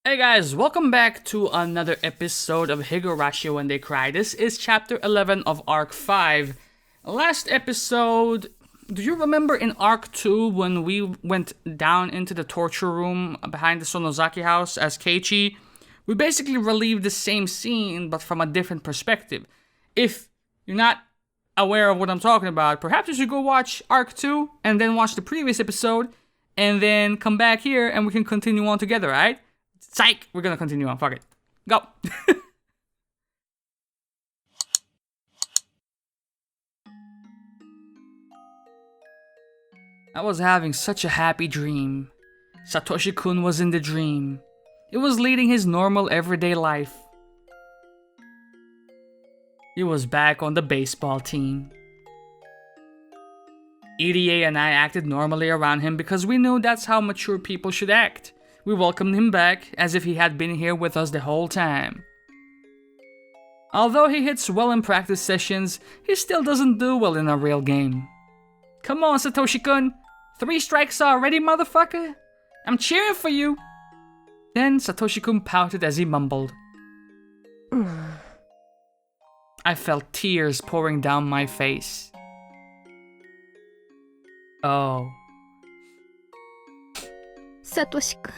Hey guys, welcome back to another episode of Higurashi When They Cry. This is chapter 11 of Arc 5. Last episode, do you remember in Arc 2 when we went down into the torture room behind the Sonozaki house as Keiichi? We basically relived the same scene but from a different perspective. If you're not aware of what I'm talking about, perhaps you should go watch Arc 2 and then watch the previous episode and then come back here and we can continue on together, right? Psych! We're gonna continue on. Fuck it. Go! I was having such a happy dream. Satoshi-kun was in the dream. He was leading his normal everyday life. He was back on the baseball team. EDA and I acted normally around him because we knew that's how mature people should act. We welcomed him back as if he had been here with us the whole time. Although he hits well in practice sessions, he still doesn't do well in a real game. Come on, Satoshi-kun! 3 strikes already, motherfucker! I'm cheering for you! Then Satoshi-kun pouted as he mumbled. I felt tears pouring down my face. Oh. Satoshi-kun.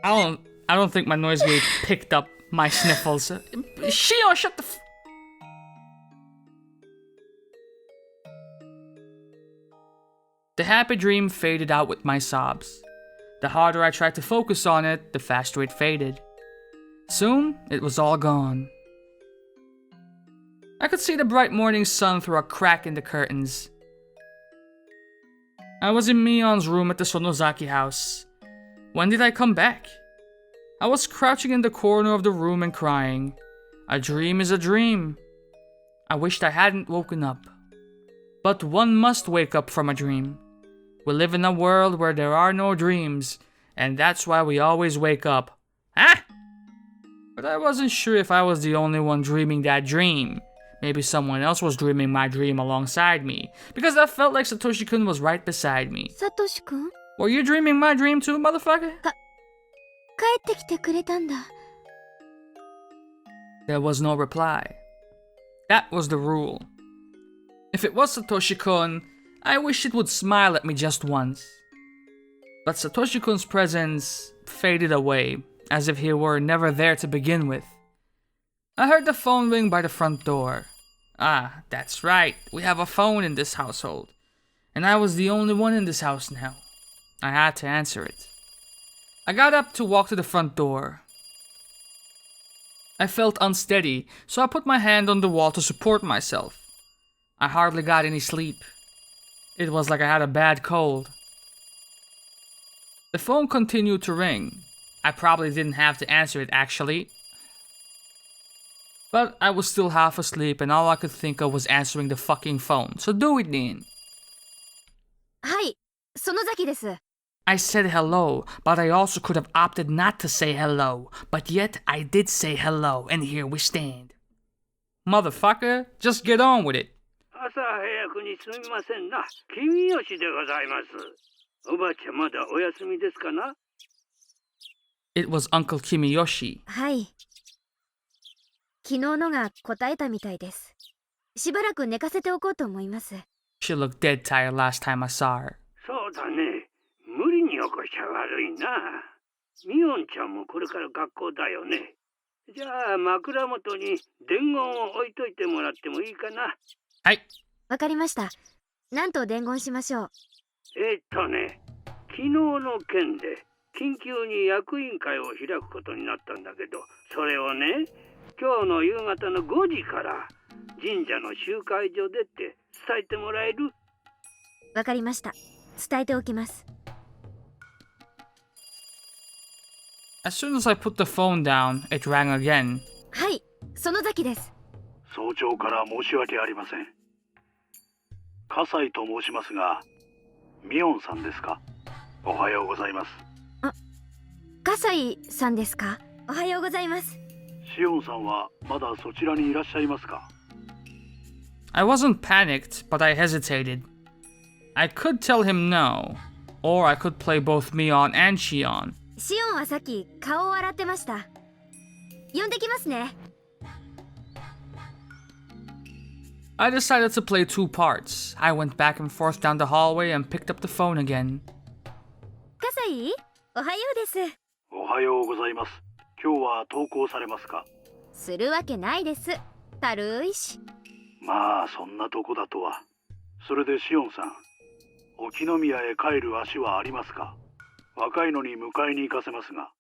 I don't think my noise gate picked up my sniffles. Shio, shut the The happy dream faded out with my sobs. The harder I tried to focus on it, the faster it faded. Soon, it was all gone. I could see the bright morning sun through a crack in the curtains. I was in Mion's room at the Sonozaki house. When did I come back? I was crouching in the corner of the room and crying. A dream is a dream. I wished I hadn't woken up. But one must wake up from a dream. We live in a world where there are no dreams, and that's why we always wake up. Ah! But I wasn't sure if I was the only one dreaming that dream. Maybe someone else was dreaming my dream alongside me, because I felt like Satoshi-kun was right beside me. Satoshi-kun? Were you dreaming my dream too, motherfucker? 帰ってきてくれたんだ。There was no reply. That was the rule. If it was Satoshi-kun, I wish it would smile at me just once. But Satoshi-kun's presence faded away, as if he were never there to begin with. I heard the phone ring by the front door. Ah, that's right, we have a phone in this household. And I was the only one in this house now. I had to answer it. I got up to walk to the front door. I felt unsteady, so I put my hand on the wall to support myself. I hardly got any sleep. It was like I had a bad cold. The phone continued to ring. I probably didn't have to answer it actually. But I was still half asleep and all I could think of was answering the fucking phone, so do it then. はい、Sonozaki です。I said hello, but I also could have opted not to say hello. But yet, I did say hello, and here we stand. Motherfucker, just get on with it. 朝早くにすみませんな。君吉でございます。おばあちゃんまだお休みですかな? It was Uncle Kimiyoshi. はい。昨日のが答えたみたいです。しばらく寝かせておこうと思います。She looked dead tired last time I saw her. そうだね。無理に起こしちゃ悪いな。ミオンちゃんもこれから学校だよね。じゃあ枕元に伝言を置いといてもらってもいいかな。はい。わかりました。何と伝言しましょう。昨日の件で緊急に役員会を開くことになったんだけど、それをね、今日の夕方の5時から神社の集会所でって伝えてもらえる？わかりました。伝えておきます。As soon as I put the phone down, it rang again. はい、Sonozaki です。早朝から申し訳ありません。葛西と申しますが、ミオンさんですか？おはようございます。葛西さんですか？おはようございます。シオンさんはまだそちらにいらっしゃいますか？ I wasn't panicked, but I hesitated. I could tell him no, Or I could play both Mion and Shion. シオンはさっき顔を洗ってました。呼んできますね。I decided to play two parts. I went back and forth down the hallway and picked up the phone again. 葛西、おはようです。おはようございます。今日は登校されますか？するわけないです。たるいし。まあそんなとこだとは。それでシオンさん、沖宮へ帰る足はありますか？若いのに迎えに行かせますが。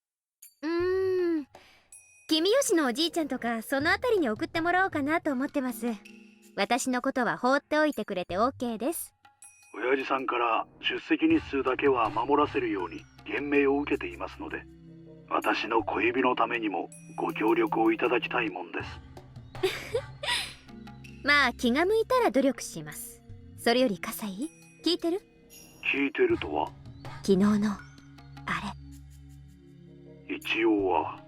君吉のおじいちゃんとかそのあたりに送ってもらおうかなと思ってます。私のことは放っておいてくれて OK です。親父さんから出席日数だけは守らせるように厳命を受けていますので、私の小指のためにもご協力をいただきたいもんです。まあ気が向いたら努力します。それより葛西、聞いてる？聞いてるとは？昨日のあれ。一応は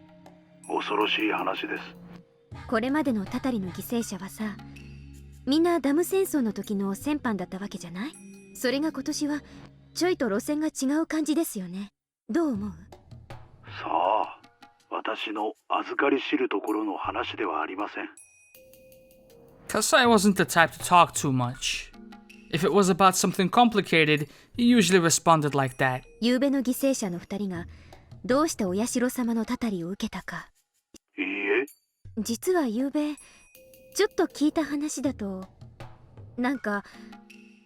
恐ろしい話です。これまでのたたりの犠牲者はさ、みんなダム戦争の時の戦犯だったわけじゃない？それが今年はちょいと路線が違う感じですよね。どう思う？さあ、私の預かり知るところの話ではありません。Kasai wasn't the type to talk too much. If it was about something complicated, he usually responded like that. 夕べの犠牲者の2人がどうしてお社様のたたりを受けたか。いいえ。実は夕べちょっと聞いた話だと、なんか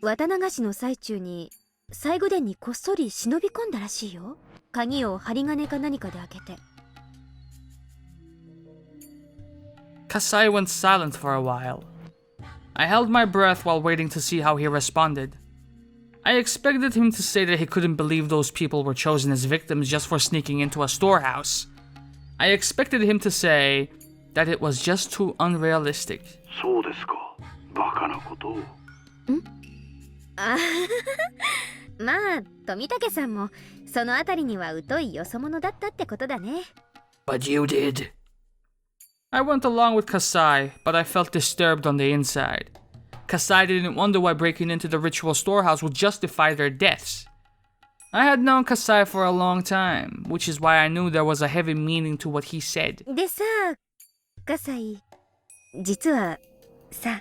綿流しの最中に最後殿にこっそり忍び込んだらしいよ。鍵を針金か何かで開けて。Kasai went silent for a while. I held my breath while waiting to see how he responded. I expected him to say that he couldn't believe those people were chosen as victims just for sneaking into a storehouse. I expected him to say that it was just too unrealistic. そうですか。バカなことを。あまあ富武さんもそのあたりには疎いよそ者だったってことだね。But you did. I went along with Kasai, but I felt disturbed on the inside. Kasai didn't wonder why breaking into the ritual storehouse would justify their deaths. I had known Kasai for a long time, which is why I knew there was a heavy meaning to what he said. でさ、葛西、実はさ、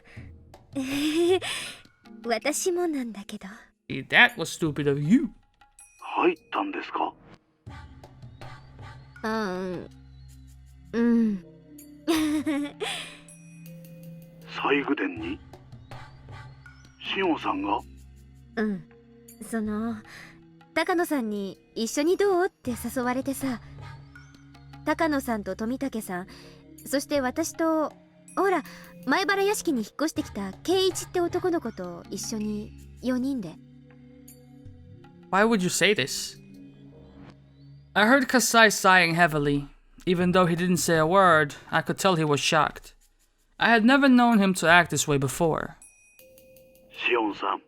私もなんだけど。That was stupid of you. 入ったんですか？西宮殿に？シオンさんが？その高野さんに一緒にどうって誘われてさ、高野さんと富武さん、そして私とほら前原屋敷に引っ越してきた圭一って男の子と一緒に4人で。Why would you say this? I heard Kasai sighing heavily. Even though he didn't say a word, I could tell he was shocked. I had never known him to act this way before. シオンさん、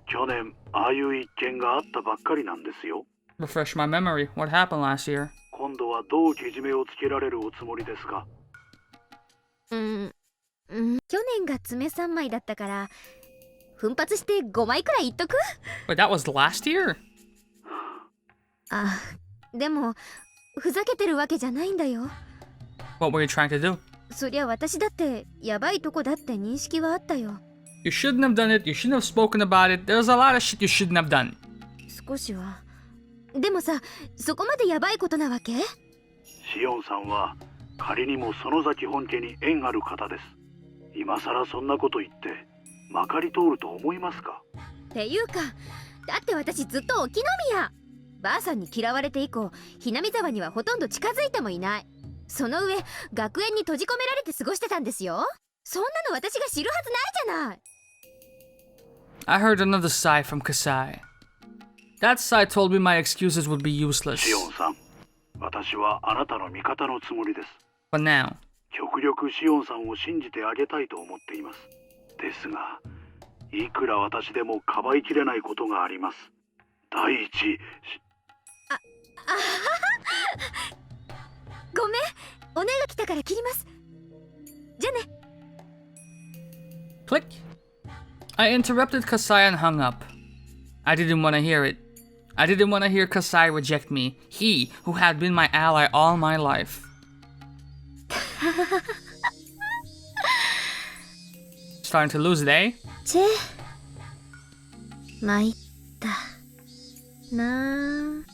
去年ああいう一件があったばっかりなんですよ。Refresh my memory. What happened last year? 今度はどうけじめをつけられるおつもりですか？去年が爪3枚だったから奮発して5枚くらい言っとく？ Wait, that was last year? あ、でもふざけてるわけじゃないんだよ。What were you trying to do? そりゃ私だってやばいとこだって認識はあったよ。You shouldn't have done it. You shouldn't have spoken about it. There's a lot of shit you shouldn't have done. 少しは。でもさ、そこまでやばいことなわけ？シオンさんは仮にも園崎本家に縁ある方です。今さらそんなこと言ってまかり通ると思いますか？っていうか、だって私ずっと沖宮。ばあさんに嫌われて以降、Hinamizawaにはほとんど近づいてもいない。その上、学園に閉じ込められて過ごしてたんですよ。そんなの私が知るはずないじゃない。I heard another sigh from Kasai. That sigh told me my excuses would be useless. シオンさん、私はあなたの味方のつもりです。But now, 極力シオンさんを信じてあげたいと思っています。ですが、いくら私でもかばいきれないことがあります。第一、ごめん、お願い来たから切ります。じゃね。click. I interrupted Kasai and hung up. I didn't want to hear it. I didn't want to hear Kasai reject me, he who had been my ally all my life. Starting to lose it, eh? チェ参ったなあ。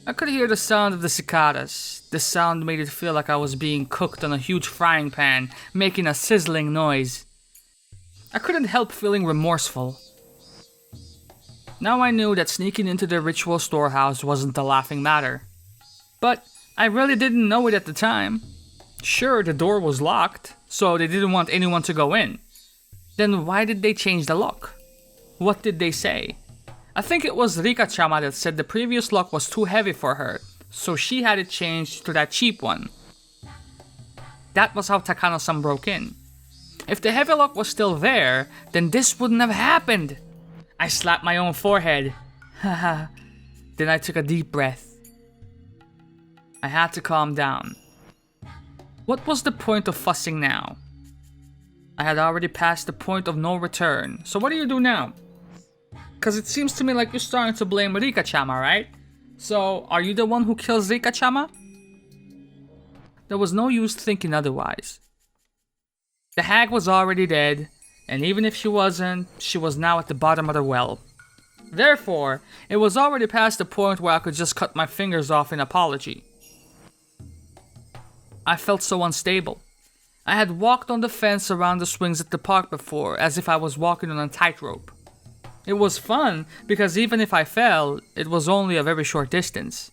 I could hear the sound of the cicadas. The sound made it feel like I was being cooked on a huge frying pan, making a sizzling noise. I couldn't help feeling remorseful. Now I knew that sneaking into the ritual storehouse wasn't a laughing matter. But I really didn't know it at the time. Sure, the door was locked, so they didn't want anyone to go in. Then why did they change the lock? What did they say? I think it was Rika-chama that said the previous lock was too heavy for her, so she had it changed to that cheap one. That was how Takano-san broke in. If the heavy lock was still there, then this wouldn't have happened. I slapped my own forehead. Haha. Then I took a deep breath. I had to calm down. What was the point of fussing now? I had already passed the point of no return, so what do you do now? Cause it seems to me like you're starting to blame Rika-chama, right? So, are you the one who kills Rika-chama? There was no use thinking otherwise. The hag was already dead, and even if she wasn't, she was now at the bottom of the well. Therefore, it was already past the point where I could just cut my fingers off in apology. I felt so unstable. I had walked on the fence around the swings at the park before, as if I was walking on a tightrope. It was fun, because even if I fell, it was only a very short distance.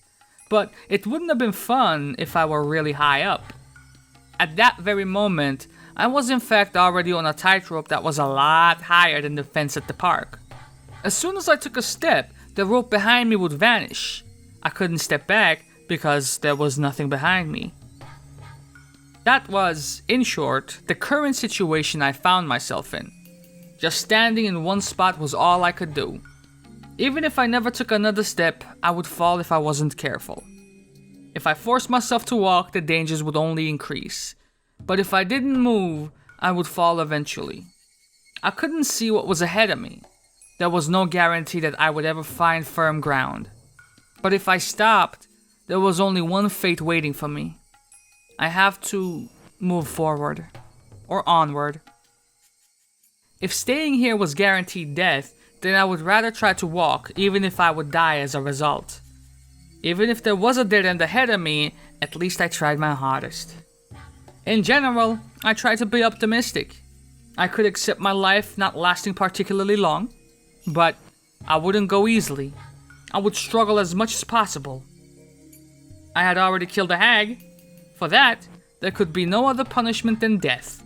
But it wouldn't have been fun if I were really high up. At that very moment, I was in fact already on a tightrope that was a lot higher than the fence at the park. As soon as I took a step, the rope behind me would vanish. I couldn't step back because there was nothing behind me. That was, in short, the current situation I found myself in. Just standing in one spot was all I could do. Even if I never took another step, I would fall if I wasn't careful. If I forced myself to walk, the dangers would only increase. But if I didn't move, I would fall eventually. I couldn't see what was ahead of me. There was no guarantee that I would ever find firm ground. But if I stopped, there was only one fate waiting for me. I have to move forward. Or onward. If staying here was guaranteed death, then I would rather try to walk, even if I would die as a result. Even if there was a dead end ahead of me, at least I tried my hardest. In general, I try to be optimistic. I could accept my life not lasting particularly long, but I wouldn't go easily. I would struggle as much as possible. I had already killed a hag. For that, there could be no other punishment than death.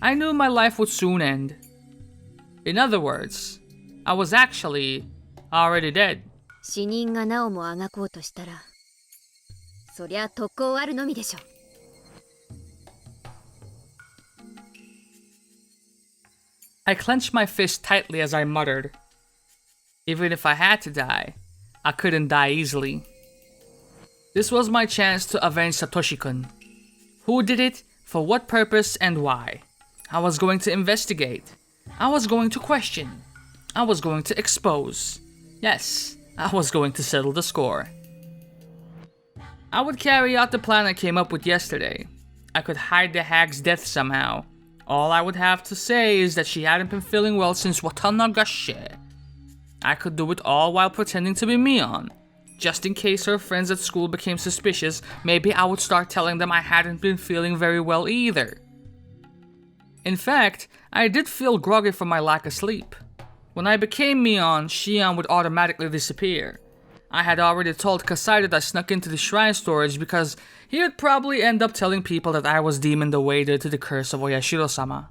I knew my life would soon end. In other words, I was actually already dead. 死人がなおもあがこうとしたら、そりゃ特攻あるのみでしょ。I clenched my fist tightly as I muttered. Even if I had to die, I couldn't die easily. This was my chance to avenge Satoshi-kun. Who did it, for what purpose, and why? I was going to investigate. I was going to question. I was going to expose. Yes, I was going to settle the score. I would carry out the plan I came up with yesterday. I could hide the hag's death somehow. All I would have to say is that she hadn't been feeling well since Watanagashi. I could do it all while pretending to be Mion. Just in case her friends at school became suspicious, maybe I would start telling them I hadn't been feeling very well either. In fact, I did feel groggy from my lack of sleep. When I became Mion, Shion would automatically disappear. I had already told Kasai that I snuck into the shrine storage because he would probably end up telling people that I was deeming the waiter to the curse of Oyashiro-sama.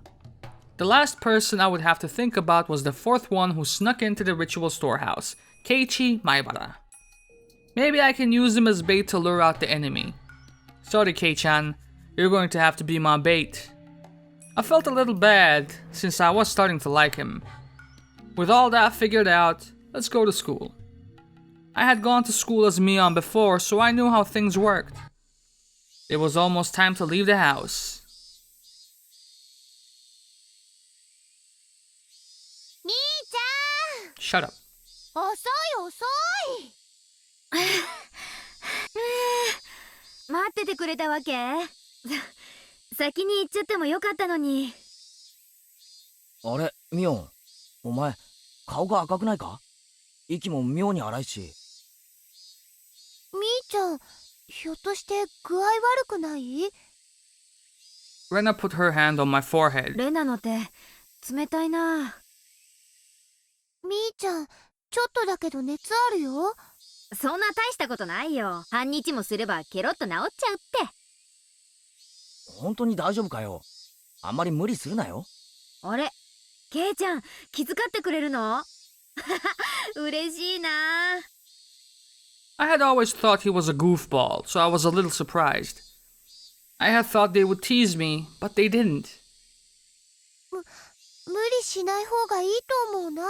The last person I would have to think about was the fourth one who snuck into the ritual storehouse, Keiichi Maibara. Maybe I can use him as bait to lure out the enemy. Sorry, Kei-chan, you're going to have to be my bait. I felt a little bad, since I was starting to like him. With all that figured out, let's go to school. I had gone to school as Mion before, so I knew how things worked. It was almost time to leave the house. Shut up. 遅い遅い待っててくれたわけ？先に行っちゃってもよかったのに。あれ、ミオン、お前顔が赤くないか？息も妙に荒いし。みーちゃん、ひょっとして具合悪くない？ Rena put her hand on my forehead. レナの手冷たいな。みーちゃん、ちょっとだけど熱あるよ。そんな大したことないよ。半日もすればケロッと治っちゃうって。本当に大丈夫かよ。あんまり無理するなよ。あれ、ケイちゃん気遣ってくれるの？嬉しいな。 I had always thought he was a goofball, so I was a little surprised. I had thought they would tease me, but they didn't. 無理しない方がいいと思うな。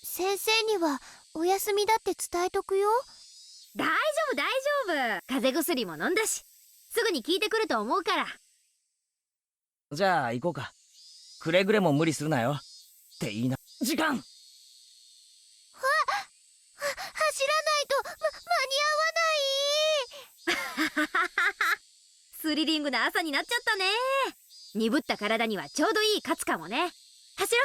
先生にはお休みだって伝えとくよ。大丈夫大丈夫。風邪薬も飲んだし、すぐに効いてくると思うから。じゃあ行こうか。くれぐれも無理するなよ。っていいな。時間。走らないと、間に合わない。スリリングな朝になっちゃったね。鈍った体にはちょうどいいカツかもね。走ろ。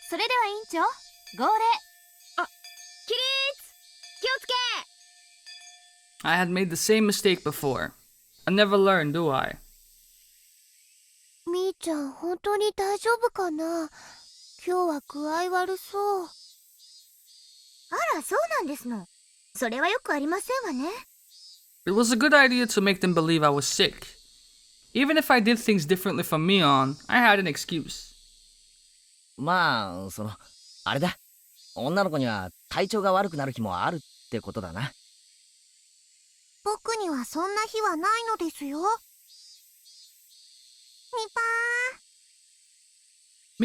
それでは委員長、号令。あ、起立。気をつけ。 I had made the same mistake before. I never learn, do I? みーちゃん、本当に大丈夫かな？今日は具合悪そう。あら、そうなんですの。それはよくありませんわね。It was a good idea to make them believe I was sick. Even if I did things differently from Mion, I had an excuse. まあ、あれだ。女の子には体調が悪くなる日もあるってことだな。僕にはそんな日はないのですよ。み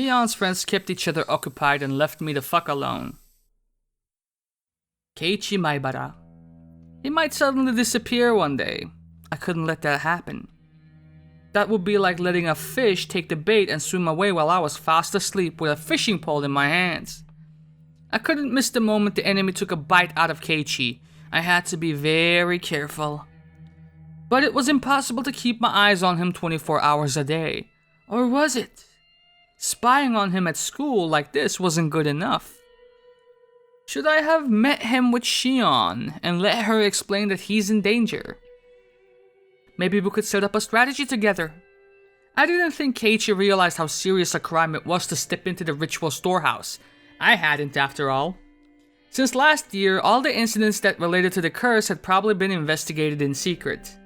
ぱ Mion's friends kept each other occupied and left me the fuck alone. Keiichi Maibara. He might suddenly disappear one day. I couldn't let that happen. That would be like letting a fish take the bait and swim away while I was fast asleep with a fishing pole in my hands. I couldn't miss the moment the enemy took a bite out of Keiichi. I had to be very careful. But it was impossible to keep my eyes on him 24 hours a day. Or was it? Spying on him at school like this wasn't good enough. Should I have met him with Shion and let her explain that he's in danger? Maybe we could set up a strategy together. I didn't think Keiichi realized how serious a crime it was to step into the ritual storehouse. I hadn't, after all. Since last year, all the incidents that related to the curse had probably been investigated in secret.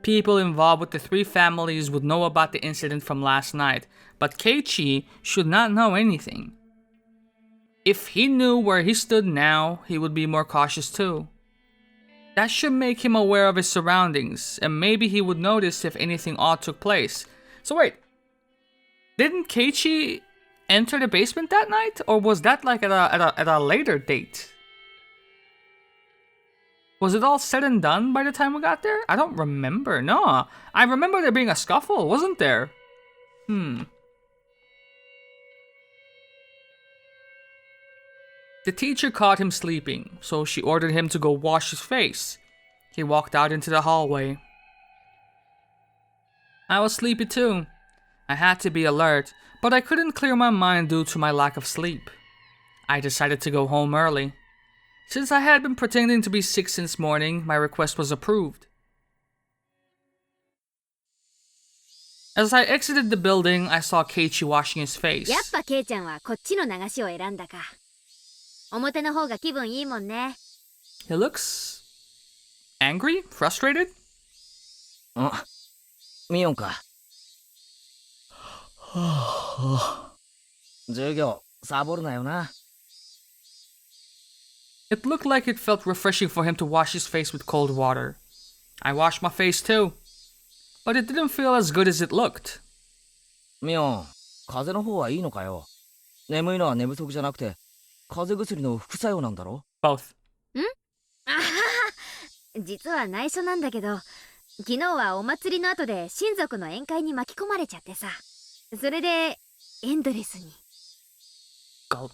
People involved with the three families would know about the incident from last night, but Keiichi should not know anything. If he knew where he stood now, he would be more cautious too. That should make him aware of his surroundings, and maybe he would notice if anything odd took place. So wait, didn't Keiichi enter the basement that night, or was that like at a later date? Was it all said and done by the time we got there? I don't remember. No, I remember there being a scuffle, wasn't there? The teacher caught him sleeping, so she ordered him to go wash his face. He walked out into the hallway. I was sleepy too. I had to be alert, but I couldn't clear my mind due to my lack of sleep. I decided to go home early. Since I had been pretending to be sick since morning, my request was approved. As I exited the building, I saw Keiichi washing his face. やっぱケイちゃんはこっちの流しを選んだか。表の方が気分いいもんね。He looks angry? Frustrated? あ、ミオンか。授業サボるなよな。It looked like it felt refreshing for him to wash his face with cold water. I washed my face too, but it didn't feel as good as it looked. ミオン、風邪の方はいいのかよ。眠いのは寝不足じゃなくて、風邪薬の副作用なんだろ？ Both. あはは、実は内緒なんだけど、昨日はお祭りの後で親族の宴会に巻き込まれちゃってさ。それでエンドレスに。 Gulp.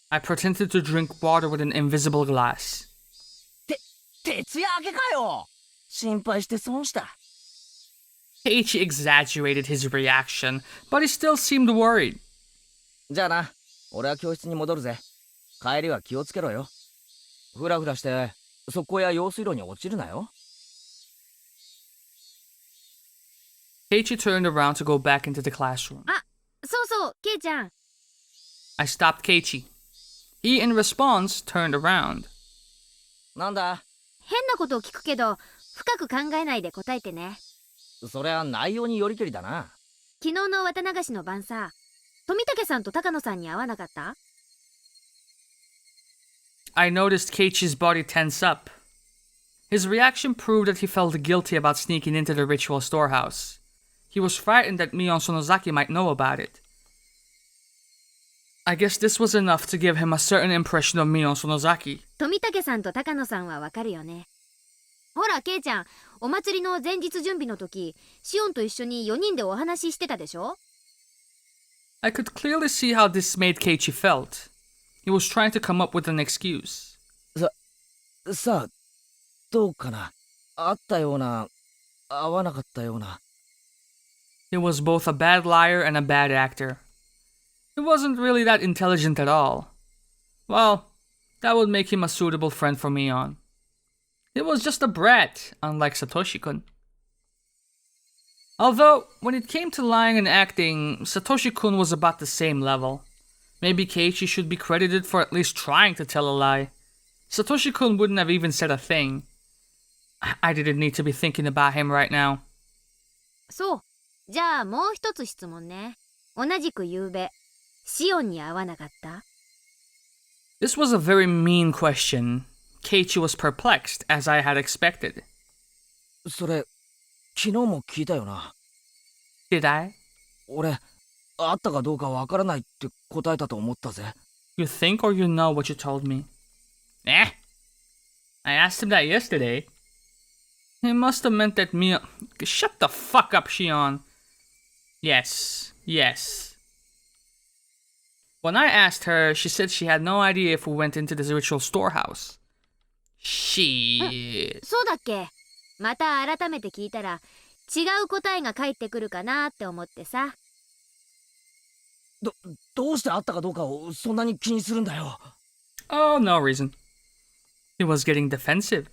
I pretended to drink water with an invisible glass. 徹夜明けかよ。心配して損した。Keiichi exaggerated his reaction, but he still seemed worried. じゃあな、俺は教室に戻るぜ。帰りは気をつけろよ。ふらふらして側溝や用水路に落ちるなよ。Keiichi turned around to go back into the classroom. あ、そうそう、ケイちゃん。 I stopped Keiichi. He, in response, turned around. なんだ。変なことを聞くけど深く考えないで答えてね。そりゃ内容によりけりだな。昨日の綿流しの晩さ、富武さんと高野さんに会わなかった？ I noticed Keiichi's body tense up. His reaction proved that he felt guilty about sneaking into the ritual storehouse. He was frightened that Mion Sonozaki might know about it. I guess this was enough to give him a certain impression of Mion Sonozaki. 富武さんと高野さんはわかるよね。ほら、ケイちゃん、お祭りの前日準備の時、シオンと一緒に4人でお話ししてたでしょ？ I could clearly see how this made Keiichi felt. He was trying to come up with an excuse. さあ、どうかな。あったような、合わなかったような。He was both a bad liar and a bad actor. He wasn't really that intelligent at all. Well, that would make him a suitable friend for Mion. He was just a brat, unlike Satoshi-kun. Although, when it came to lying and acting, Satoshi-kun was about the same level. Maybe Keiichi should be credited for at least trying to tell a lie. Satoshi-kun wouldn't have even said a thing. I didn't need to be thinking about him right now. そう。じゃあもう一つ質問ね。同じく夕べ、シオンに会わなかった？ This was a very mean question. Keiichi was perplexed, as I had expected. それ、昨日も聞いたよな。Did I? 俺、あったかどうかわからないって答えたと思ったぜ。You think or you know what you told me? Eh? I asked him that yesterday. He must have meant that Mion... Shut the fuck up, Shion. Yes. When I asked her, she said she had no idea if we went into this ritual storehouse. Shit. そうだっけ？また改めて聞いたら違う答えが返ってくるかなって思ってさ。どうしてあったかどうかをそんなに気にするんだよ。Oh, no reason. He was getting defensive.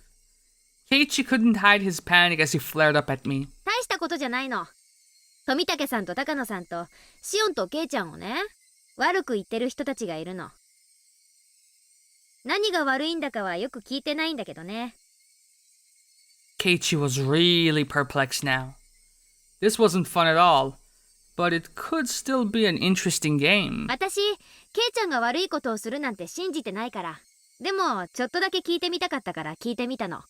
Keiichi couldn't hide his panic as he flared up at me. 大したことじゃないの。富武さんと高野さんとシオンとケイちゃんをね、悪く言ってる人たちがいるの。何が悪いんだかはよく聞いてないんだけどね。Keiichi was really perplexed now. This wasn't fun at all, but it could still be an interesting game. 私、ケイちゃんが悪いことをするなんて信じてないから。でも、ちょっとだけ聞いてみたかったから聞いてみたの。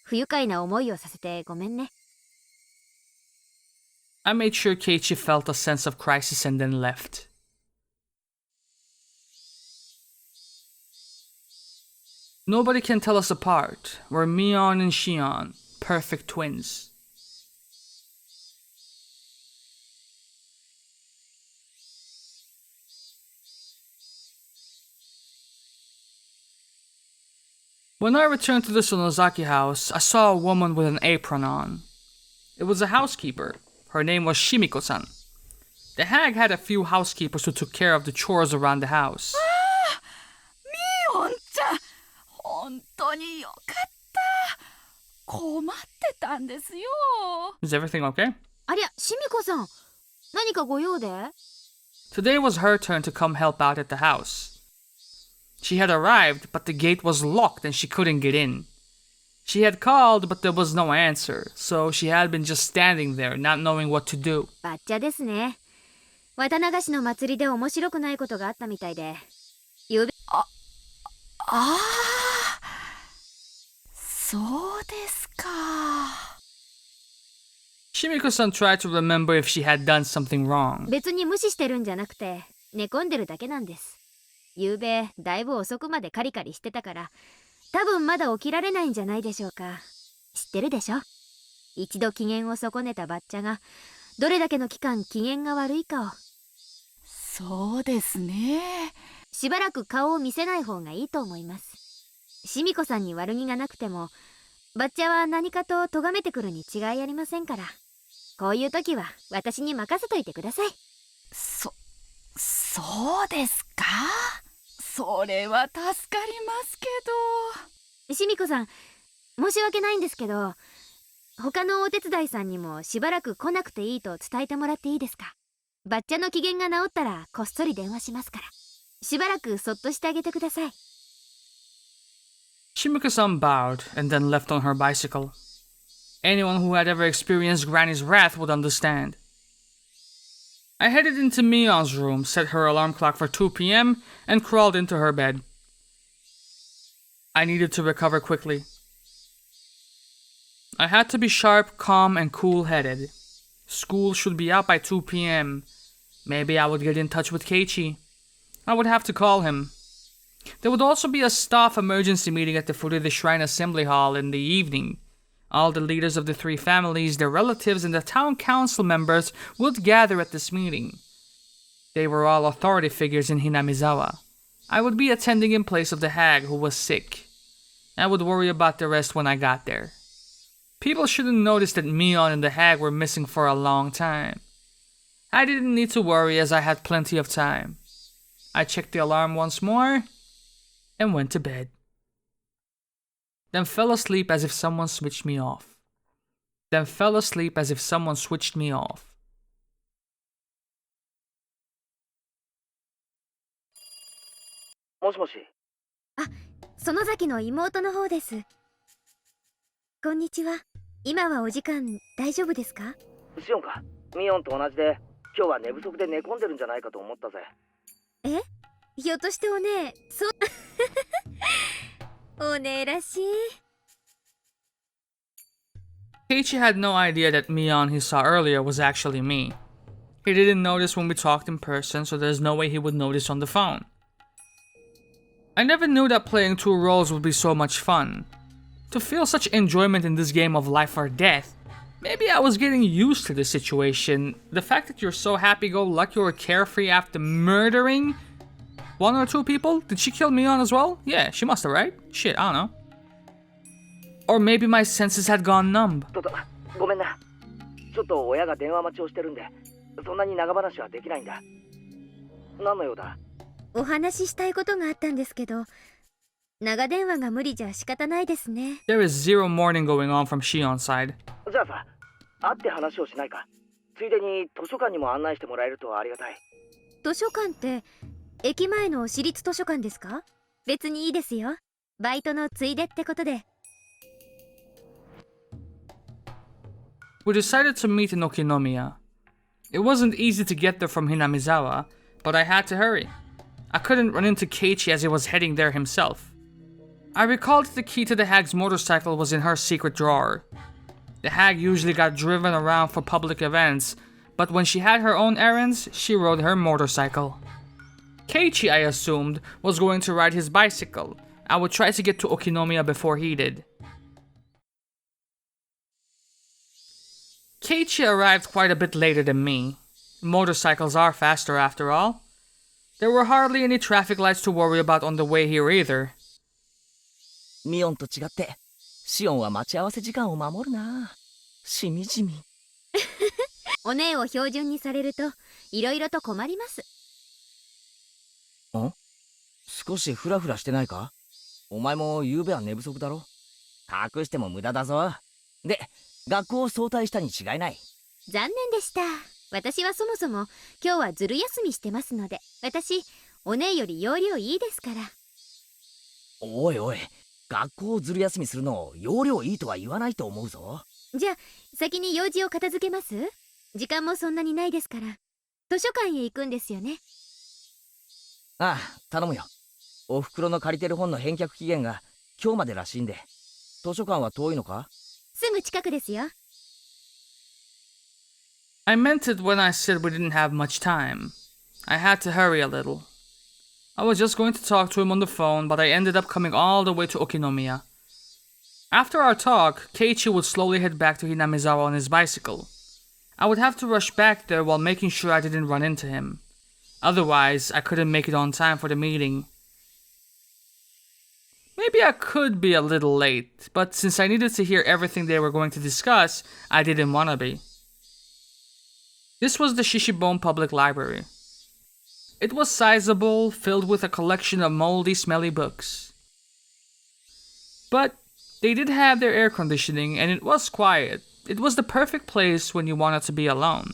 不愉快な思いをさせてごめんね。I made sure Keiichi felt a sense of crisis and then left. Nobody can tell us apart. We're Mion and Shion, perfect twins. When I returned to the Sonozaki house, I saw a woman with an apron on. It was a housekeeper. Her name was Shimiko-san. The hag had a few housekeepers who took care of the chores around the house. ミオンちゃん、本当によかった。困ってたんですよ。Is everything okay? ありゃ、シミコさん。何かご用で？ Today was her turn to come help out at the house. She had arrived, but the gate was locked and she couldn't get in. She had called, but there was no answer, so she had been just standing there, not knowing what to do. バッチャですね。綿流しの祭りで面白くないことがあったみたいで。ゆうべ。ああ、そうですか。Shimiko-san tried to remember if she had done something wrong. 別に無視してるんじゃなくて、寝込んでるだけなんです。ゆうべ、だいぶ遅くまでカリカリしてたから、多分まだ起きられないんじゃないでしょうか。知ってるでしょ？一度機嫌を損ねたバッチャがどれだけの期間機嫌が悪いかを。そうですね。しばらく顔を見せない方がいいと思います。シミコさんに悪気がなくてもバッチャは何かと咎めてくるに違いありませんから、こういう時は私に任せといてください。そうですか。それは助かりますけど。シミコさん、申し訳ないんですけど、他のお手伝いさんにもしばらく来なくていいと伝えてもらっていいですか。バッチャの機嫌が治ったらこっそり電話しますから、しばらくそっとしてあげてください。Shimika-san bowed and then left on her bicycle. Anyone who had ever experienced Granny's wrath would understand. I headed into Mion's room, set her alarm clock for 2 p.m., and crawled into her bed. I needed to recover quickly. I had to be sharp, calm, and cool-headed. School should be out by 2 p.m. Maybe I would get in touch with Keiichi. I would have to call him. There would also be a staff emergency meeting at the foot of the Shrine Assembly Hall in the evening. All the leaders of the three families, their relatives, and the town council members would gather at this meeting. They were all authority figures in Hinamizawa. I would be attending in place of the hag who was sick. I would worry about the rest when I got there. People shouldn't notice that Mion and the hag were missing for a long time. I didn't need to worry as I had plenty of time. I checked the alarm once more and went to bed. Then fell asleep as if someone switched me off. もしもし。園崎の妹の方です。こんにちは。今はお時間大丈夫ですか？シオンか。ミオンと同じで今日は寝不足で寝込んでるんじゃないかと思ったぜ。え？ひょっとしてお姉、お姉らしい。Keiichi had no idea that Mion he saw earlier was actually me. He didn't notice when we talked in person, so there's no way he would notice on the phone. I never knew that playing two roles would be so much fun. To feel such enjoyment in this game of life or death, maybe I was getting used to the situation. The fact that you're so happy-go-lucky or carefree after murdering 1 or 2 people? Did she kill Mion as well? Yeah, she must have, right? Shit, I don't know. Or maybe my senses had gone numb. ごめんな。ちょっと親が電話待ちをしてるんで、そんなに長話はできないんだ。何の用だ？お話ししたいことがあったんですけど、長電話が無理じゃ仕方ないですね。There is zero mourning going on from Shion's side. じゃあさ、会って話をしないか。ついでに図書館にも案内してもらえるとありがたい。図書館って駅前の私立図書館ですか？別にいいですよ。バイトのついでってことで。We decided to meet in Okinomiya. It wasn't easy to get there from Hinamizawa, but I had to hurry. I couldn't run into Keiichi as he was heading there himself. I recalled that the key to the hag's motorcycle was in her secret drawer. The hag usually got driven around for public events, but when she had her own errands, she rode her motorcycle. Keiichi, I assumed, was going to ride his bicycle. I would try to get to Okinomiya before he did. Keiichi arrived quite a bit later than me. Motorcycles are faster after all. There were hardly any traffic lights to worry about on the way here either. ミオンと違って、シオンは待ち合わせ時間を守るな。しみじみ。お姉を標準にされるといろいろと困ります。少しフラフラしてないか？お前も昨べは寝不足だろ。隠しても無駄だぞ。で、学校を早退したに違いない。残念でした。私はそもそも今日はずる休みしてますので、私お姉より要領いいですから。おいおい、学校をずる休みするのを要領いいとは言わないと思うぞ。じゃあ先に用事を片付けます？時間もそんなにないですから。図書館へ行くんですよね。ああ、頼むよ。おふくろの借りてる本の返却期限が今日までらしいんで。図書館は遠いのか？すぐ近くですよ。I meant it when I said we didn't have much time. I had to hurry a little. I was just going to talk to him on the phone, but I ended up coming all the way to Okinomiya. After our talk, Keiichi would slowly head back to Hinamizawa on his bicycle. I would have to rush back there while making sure I didn't run into him. Otherwise, I couldn't make it on time for the meeting. Maybe I could be a little late, but since I needed to hear everything they were going to discuss, I didn't want to be. This was the Shishibone Public Library. It was sizable, filled with a collection of moldy, smelly books. But they did have their air conditioning, and it was quiet. It was the perfect place when you wanted to be alone.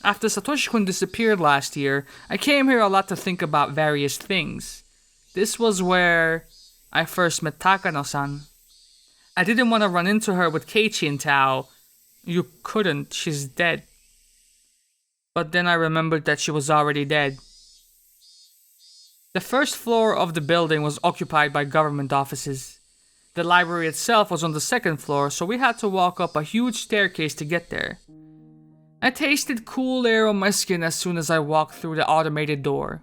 After Satoshi-kun disappeared last year, I came here a lot to think about various things. This was where I first met Takano-san. I didn't want to run into her with Keiichi and Tao. You couldn't, she's dead. But then I remembered that she was already dead. The first floor of the building was occupied by government offices. The library itself was on the second floor, so we had to walk up a huge staircase to get there. I tasted cool air on my skin as soon as I walked through the automated door.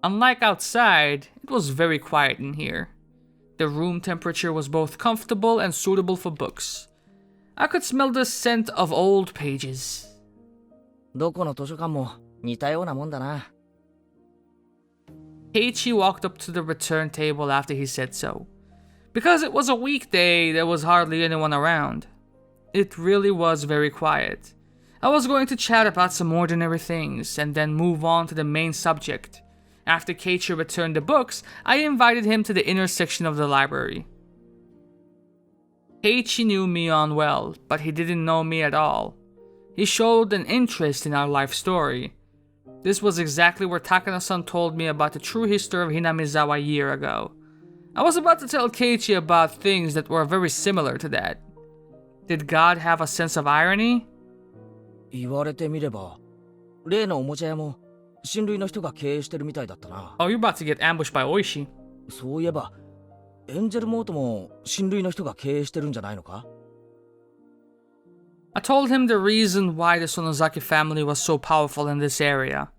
Unlike outside, it was very quiet in here. The room temperature was both comfortable and suitable for books. I could smell the scent of old pages. どこの図書館も似たようなもんだな。Keiichi walked up to the return table after he said so. Because it was a weekday, there was hardly anyone around. It really was very quiet. I was going to chat about some ordinary things and then move on to the main subject. After Keiichi returned the books, I invited him to the inner section of the library. Keiichi knew Mion well, but he didn't know me at all. He showed an interest in our life story. This was exactly where Takano-san told me about the true history of Hinamizawa a year ago. I was about to tell Keiichi about things that were very similar to that. Did God have a sense of irony? 言われてみれば、例のおもちゃ屋も親類の人が経営してるみたいだったな。Oh, you're about to get ambushed by Oishi. そういえば、エンジェルモートも親類の人が経営してるんじゃないのか？ I told him the reason why the Sonozaki family was so powerful in this area.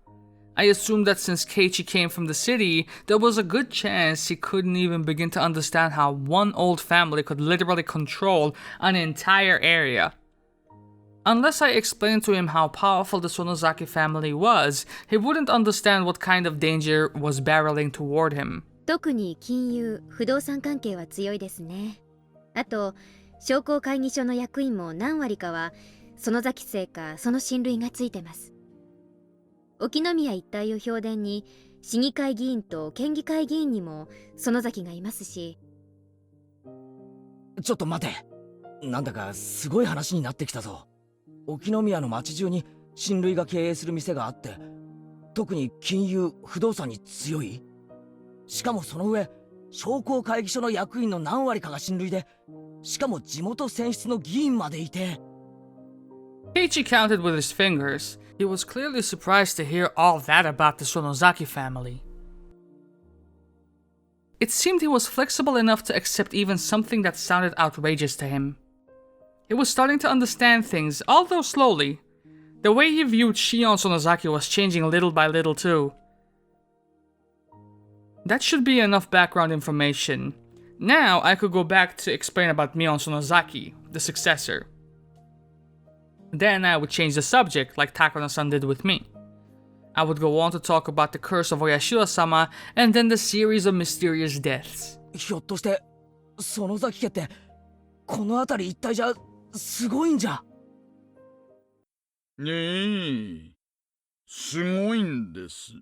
I assumed that since Keiichi came from the city, there was a good chance he couldn't even begin to understand how one old family could literally control an entire area. Unless I explained to him how powerful the Sonozaki family was, he wouldn't understand what kind of danger was barreling toward him. 特に金融・不動産関係は強いですね。あと商工会議所の役員も何割かは園崎姓かその親類がついてます。沖宮一帯を評伝に市議会議員と県議会議員にも園崎がいますし。ちょっと待て。なんだかすごい話になってきたぞ。沖宮の町中に親類が経営する店があって、特に金融・不動産に強い。しかもその上、商工会議所の役員の何割かが親類で、しかも地元選出の議員までいて。Keiichi counted with his fingers. He was clearly surprised to hear all that about the Sonozaki family. It seemed he was flexible enough to accept even something that sounded outrageous to him. He was starting to understand things, although slowly. The way he viewed Shion Sonozaki was changing little by little too. That should be enough background information. Now I could go back to explain about Mion Sonozaki, the successor. Then I would change the subject like Takano-san did with me. I would go on to talk about the curse of Oyashiro-sama and then the series of mysterious deaths. ひょっとして園崎家ってこの辺り一帯じゃすごいんじゃ。ねえ、すごいんです。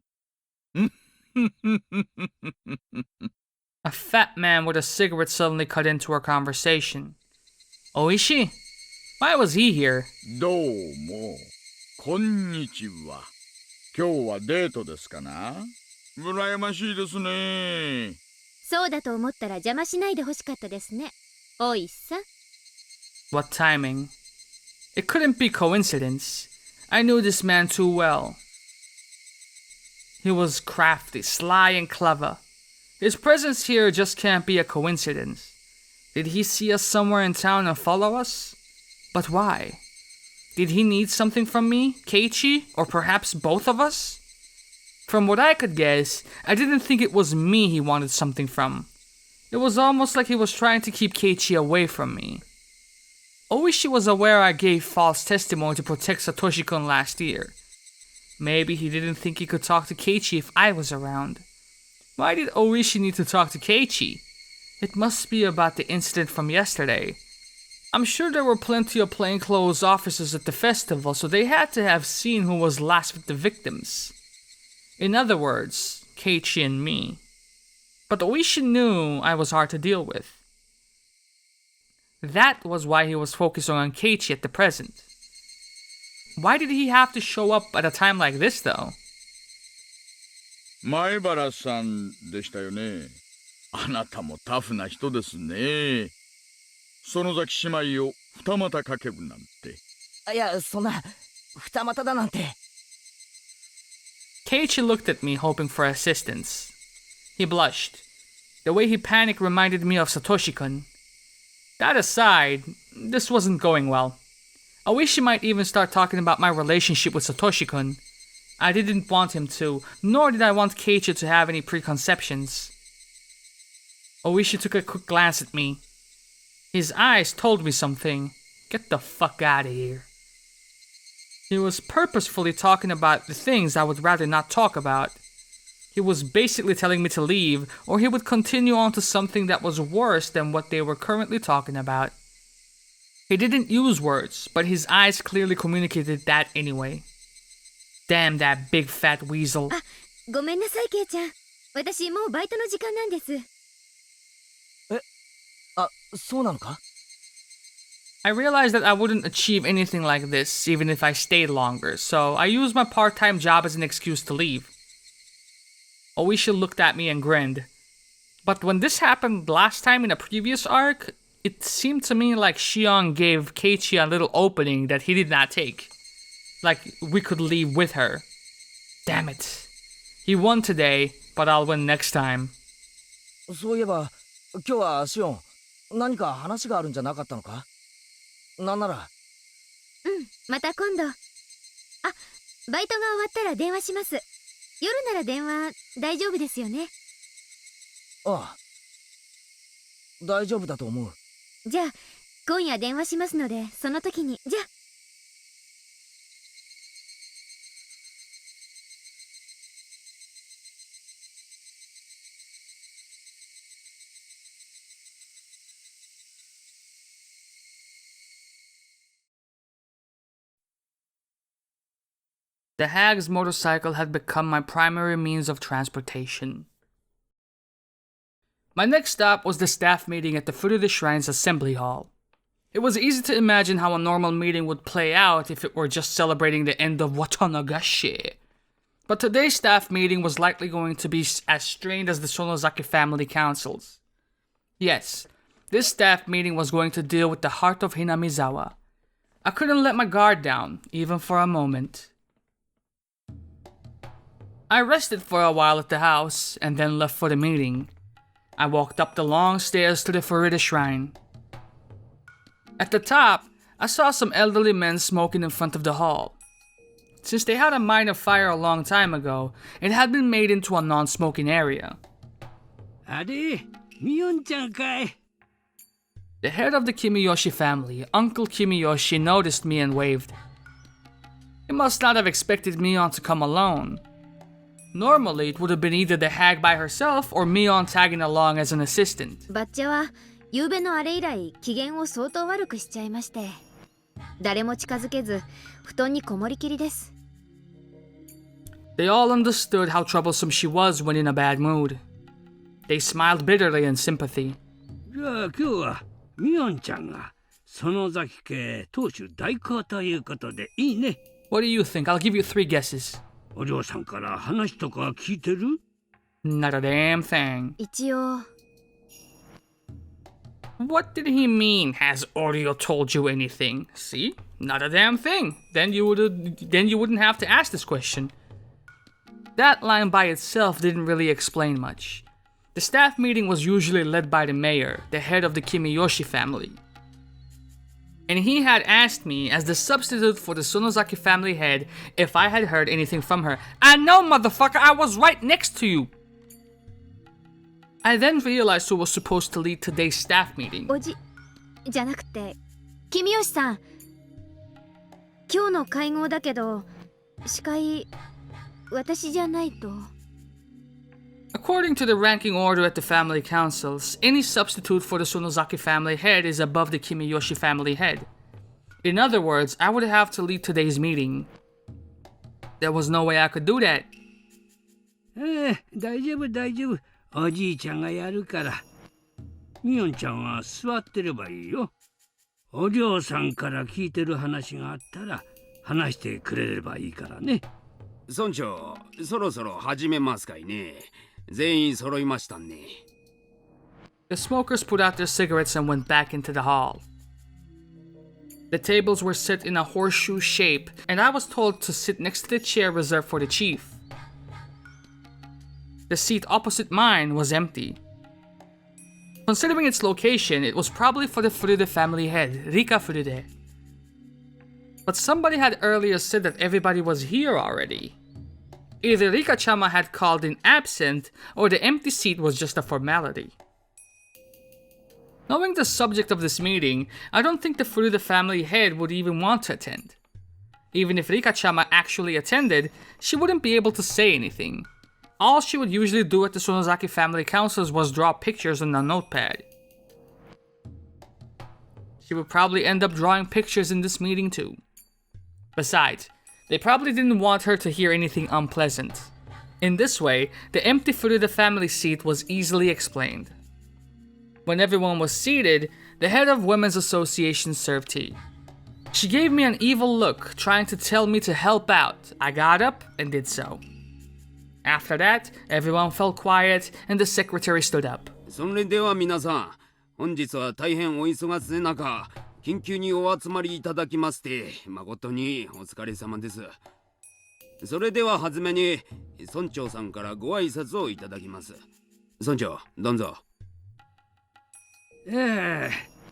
A fat man with a cigarette suddenly cut into our conversation. Oishi? Why was he here? どうも、こんにちは。今日はデートですかな？羨ましいですね。そうだと思ったら邪魔しないでほしかったですね。おいさん。What timing? It couldn't be coincidence. I knew this man too well. He was crafty, sly, and clever. His presence here just can't be a coincidence. Did he see us somewhere in town and follow us? But why? Did he need something from me, Keiichi, or perhaps both of us? From what I could guess, I didn't think it was me he wanted something from. It was almost like he was trying to keep Keiichi away from me. Oishi was aware I gave false testimony to protect Satoshi-kun last year. Maybe he didn't think he could talk to Keiichi if I was around. Why did Oishi need to talk to Keiichi? It must be about the incident from yesterday. I'm sure there were plenty of plainclothes officers at the festival, so they had to have seen who was last with the victims. In other words, Keiichi and me. But Oishi knew I was hard to deal with. That was why he was focusing on Keiichi at the present. Why did he have to show up at a time like this, though? 前原さんでしたよね。あなたもタフな人ですね。園崎姉妹を二股かけるなんて。いや、そんな二股だなんて。Keiichi looked at me, hoping for assistance. He blushed. The way he panicked reminded me of Satoshi-kun. That aside, this wasn't going well. I wish he might even start talking about my relationship with Satoshi-kun. I didn't want him to, nor did I want Keiichi to have any preconceptions. Oishi took a quick glance at me. His eyes told me something. Get the fuck out of here. He was purposefully talking about the things I would rather not talk about. He was basically telling me to leave, or he would continue on to something that was worse than what they were currently talking about. He didn't use words, but his eyes clearly communicated that anyway. Damn that big fat weasel. ごめんなさい、ケイちゃん。私もうバイトの時間なんです。あ、そうなのか? I realized that I wouldn't achieve anything like this even if I stayed longer, so I used my part-time job as an excuse to leave. Oishi looked at me and grinned. But when this happened last time in a previous arc, it seemed to me like Shion gave Keiichi a little opening that he did not take. Like we could leave with her. Damn it. He won today, but I'll win next time. そういえば、今日はシオン、何か話があるんじゃなかったのか? なんなら。また今度。あ、バイトが終わったら電話します。夜なら電話大丈夫ですよね。ああ。大丈夫だと思う。じゃあ、今夜電話しますので、その時に。じゃあ。The hag's motorcycle had become my primary means of transportation. My next stop was the staff meeting at the foot of the shrine's assembly hall. It was easy to imagine how a normal meeting would play out if it were just celebrating the end of Watanagashi. But today's staff meeting was likely going to be as strained as the Sonozaki family councils. Yes, this staff meeting was going to deal with the heart of Hinamizawa. I couldn't let my guard down, even for a moment. I rested for a while at the house, and then left for the meeting. I walked up the long stairs to the Furita Shrine. At the top, I saw some elderly men smoking in front of the hall. Since they had a minor fire a long time ago, it had been made into a non-smoking area. あれ、ミヨンちゃんかい。The head of the Kimiyoshi family, Uncle Kimiyoshi, noticed me and waved. He must not have expected Mion to come alone. Normally, it would have been either the hag by herself or Mion tagging along as an assistant. バッチャは夕べのあれ以来機嫌を相当悪くしちゃいまして、誰も近づけず布団にこもりきりです。They all understood how troublesome she was when in a bad mood. They smiled bitterly in sympathy. じゃあ今日はミヨンちゃんが園崎家当主代行ということでいいね。What do you think? I'll give you 3 guesses. お嬢さんから話とか聞いてる？ Not a damn thing. 一応。What did he mean? Has Oreo told you anything? See? Not a damn thing. Then you wouldn't have to ask this question. That line by itself didn't really explain much. The staff meeting was usually led by the mayor, the head of the Kimiyoshi family. And he had asked me, as the substitute for the Sonozaki family head, if I had heard anything from her. I know, motherfucker, I was right next to you! I then realized who was supposed to lead today's staff meeting. おじじゃなくて君吉さん、今日の会合だけど司会私じゃないと。 According to the ranking order at the family councils, any substitute for the Sonozaki family head is above the Kimiyoshi family head. In other words, I would have to lead today's meeting. There was no way I could do that. 大丈夫大丈夫。おじいちゃんがやるから。みおんちゃんは座ってればいいよ。お嬢さんから聞いてる話があったら話してくれればいいからね。村長、そろそろ始めますかいね。全員揃いましたね。The smokers put out their cigarettes and went back into the hall. The tables were set in a horseshoe shape, and I was told to sit next to the chair reserved for the chief. The seat opposite mine was empty. Considering its location, it was probably for the Furude family head, Rika Furude. But somebody had earlier said that everybody was here already. Either Rika-chama had called in absent, or the empty seat was just a formality. Knowing the subject of this meeting, I don't think the Furude family head would even want to attend. Even if Rika-chama actually attended, she wouldn't be able to say anything. All she would usually do at the Sonozaki family councils was draw pictures on a notepad. She would probably end up drawing pictures in this meeting too. Besides, they probably didn't want her to hear anything unpleasant. In this way, the empty Furude family seat was easily explained. When everyone was seated, the head of Women's Association served tea. She gave me an evil look, trying to tell me to help out. I got up and did so. After that, everyone fell quiet and the secretary stood up. それでは皆さん、本日は大変お忙しい中、緊急にお集まりいただきまして、誠にお疲れ様です。それでは初めに、村長さんからご挨拶をいただきます。村長、どうぞ。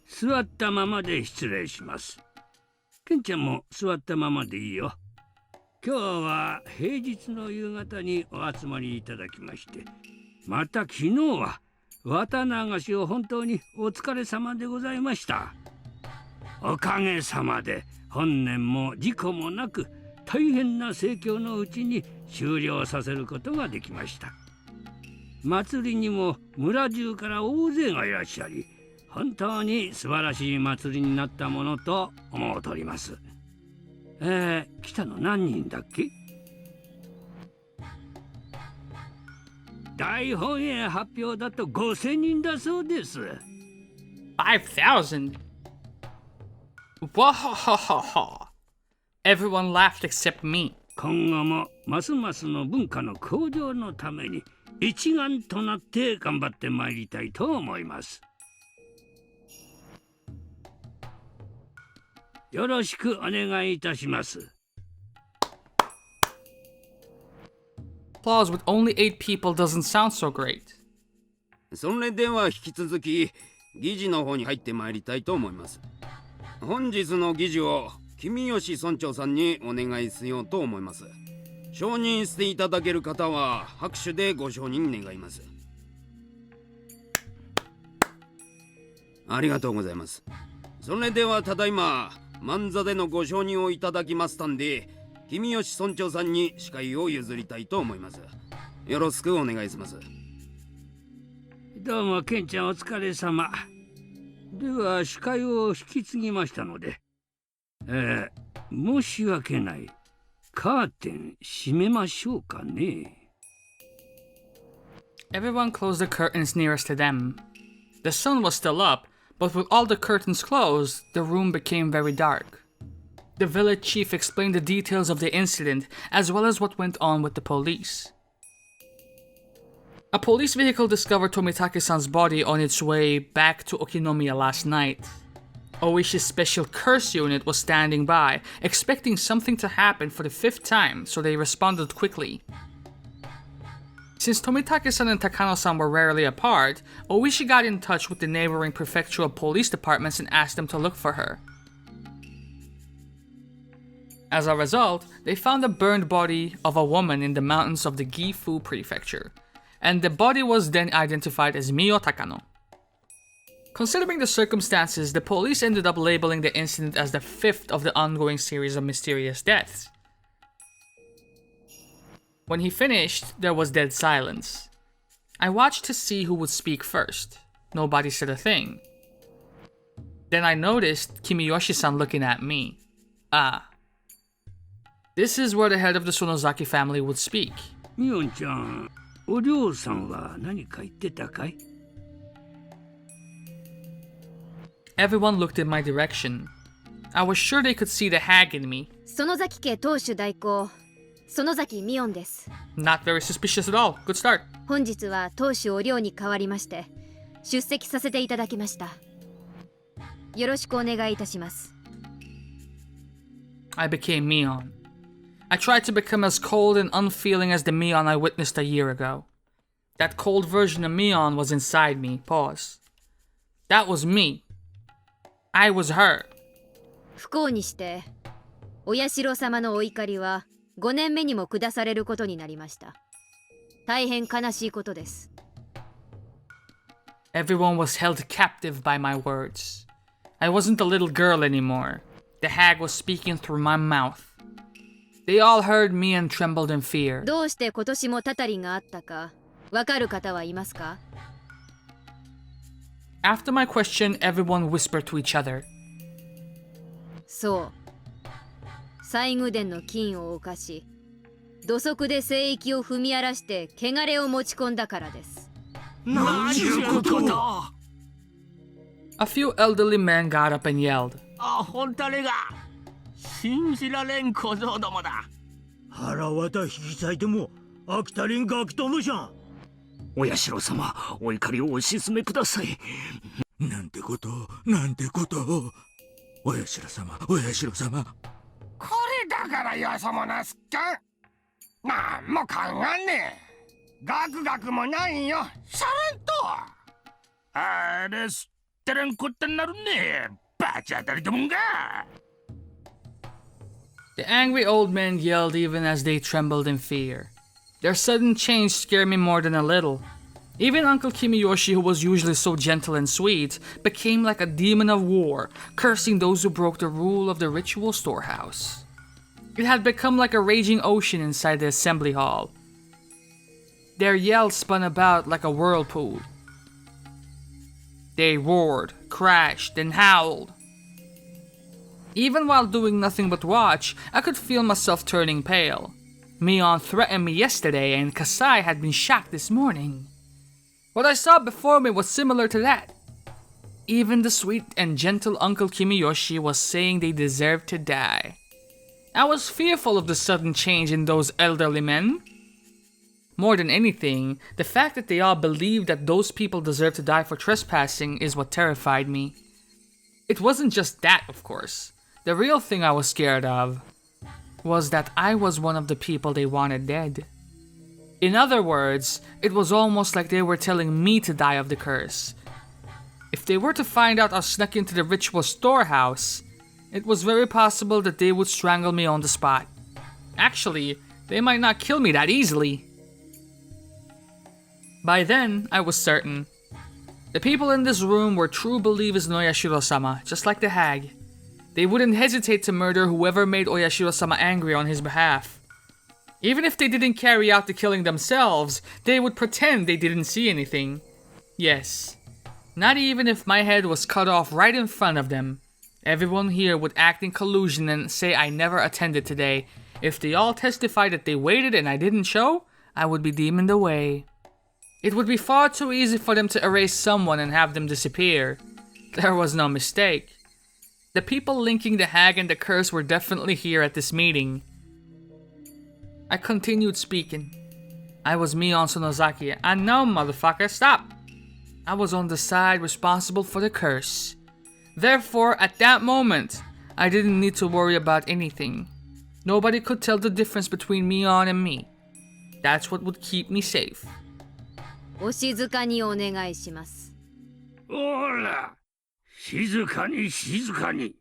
座ったままで失礼します。ケンちゃんも座ったままでいいよ。今日は平日の夕方にお集まりいただきまして、また昨日は綿流しを本当にお疲れ様でございました。おかげさまで本年も事故もなく大変な盛況のうちに終了させることができました。祭りにも村中から大勢がいらっしゃり、本当に素晴らしい祭りになったものと思うとります。来たの何人だっけ？大本営発表だと5000人だそうです。5,000? Wahahaha. Everyone laughed except me. 今後もますますの文化の向上のために一丸となって頑張ってまいりたいと思います。よろしくお願いいたします。Applause with only 8 people doesn't sound so great. それでは引き続き、議事の方に入ってまいりたいと思います。本日の議事を君吉村長さんにお願いしようと思います。承認していただける方は拍手でご承認願います。ありがとうございます。それではただいま万座でのご承認をいただきましたんで、君吉村長さんに司会を譲りたいと思います。よろしくお願いします。どうもケンちゃんお疲れ様。では司会を引き継ぎましたので、申し訳ない。カーテン閉めましょうかね。Everyone closed the curtains nearest to them. The sun was still up, but with all the curtains closed, the room became very dark. The village chief explained the details of the incident as well as what went on with the police. A police vehicle discovered Tomitake-san's body on its way back to Okinomiya last night. Oishi's special curse unit was standing by, expecting something to happen for the 5th time, so they responded quickly. Since Tomitake-san and Takano-san were rarely apart, Oishi got in touch with the neighboring prefectural police departments and asked them to look for her. As a result, they found the burned body of a woman in the mountains of the Gifu prefecture, and the body was then identified as Mio Takano. Considering the circumstances, the police ended up labeling the incident as the 5th of the ongoing series of mysterious deaths. When he finished, there was dead silence. I watched to see who would speak first. Nobody said a thing. Then I noticed Kimiyoshi-san looking at me. Ah. This is where the head of the Sonozaki family would speak. ミオンちゃん、お嬢さんは何か言ってたかい？ Everyone looked in my direction. I was sure they could see the hag in me. 園崎家当主代行園崎ミオンです。 Not very suspicious at all. Good start. 本日は当主お寮に代わりまして出席させていただきました。よろしくお願いいたします。 I became Mion. I tried to become as cold and unfeeling as the Mion I witnessed a year ago. That cold version of Mion was inside me. Pause. That was me. I was her. 不幸にしてお社様のお怒りは5年目にも下されることになりました。大変悲しいことです。 Everyone was held captive by my words. I wasn't a little girl anymore. The hag was speaking through my mouth. They all heard me and trembled in fear. どうして今年もたたりがあったかわかる方はいますか？ After my question, everyone whispered to each other. そう西宮殿の金を犯し土足で聖域を踏み荒らして汚れを持ち込んだからです。何いうことだ？ A few elderly men got up and yelled. 本当にが信じられん小僧どもだ。腹渡引き裂いても飽きたりんガキどもじゃん。お社様、お怒りをお鎮めください。なんてこと、なんてこと。お社様、お社様。これだからよそもなすっか。なんも考えねえ。ガクガクもないよ。さらんと。あれすってれんこってなるね。バチ当たりどもんが。The angry old men yelled even as they trembled in fear. Their sudden change scared me more than a little. Even Uncle Kimiyoshi, who was usually so gentle and sweet, became like a demon of war, cursing those who broke the rule of the ritual storehouse. It had become like a raging ocean inside the assembly hall. Their yells spun about like a whirlpool. They roared, crashed, and howled. Even while doing nothing but watch, I could feel myself turning pale. Mion threatened me yesterday, and Kasai had been shot this morning. What I saw before me was similar to that. Even the sweet and gentle Uncle Kimiyoshi was saying they deserved to die. I was fearful of the sudden change in those elderly men. More than anything, the fact that they all believed that those people deserved to die for trespassing is what terrified me. It wasn't just that, of course. The real thing I was scared of was that I was one of the people they wanted dead. In other words, it was almost like they were telling me to die of the curse. If they were to find out I snuck into the ritual storehouse, it was very possible that they would strangle me on the spot. Actually, they might not kill me that easily. By then, I was certain. The people in this room were true believers in Oyashiro-sama, just like the hag. They wouldn't hesitate to murder whoever made Oyashiro-sama angry on his behalf. Even if they didn't carry out the killing themselves, they would pretend they didn't see anything. Yes, not even if my head was cut off right in front of them. Everyone here would act in collusion and say I never attended today. If they all testified that they waited and I didn't show, I would be demoned away. It would be far too easy for them to erase someone and have them disappear. There was no mistake. The people linking the hag and the curse were definitely here at this meeting. I continued speaking. I was Mion Sonozaki, and no, motherfucker, stop! I was on the side responsible for the curse. Therefore, at that moment, I didn't need to worry about anything. Nobody could tell the difference between Mion and me. That's what would keep me safe. お静かにお願いします。ほら、静かに静かに。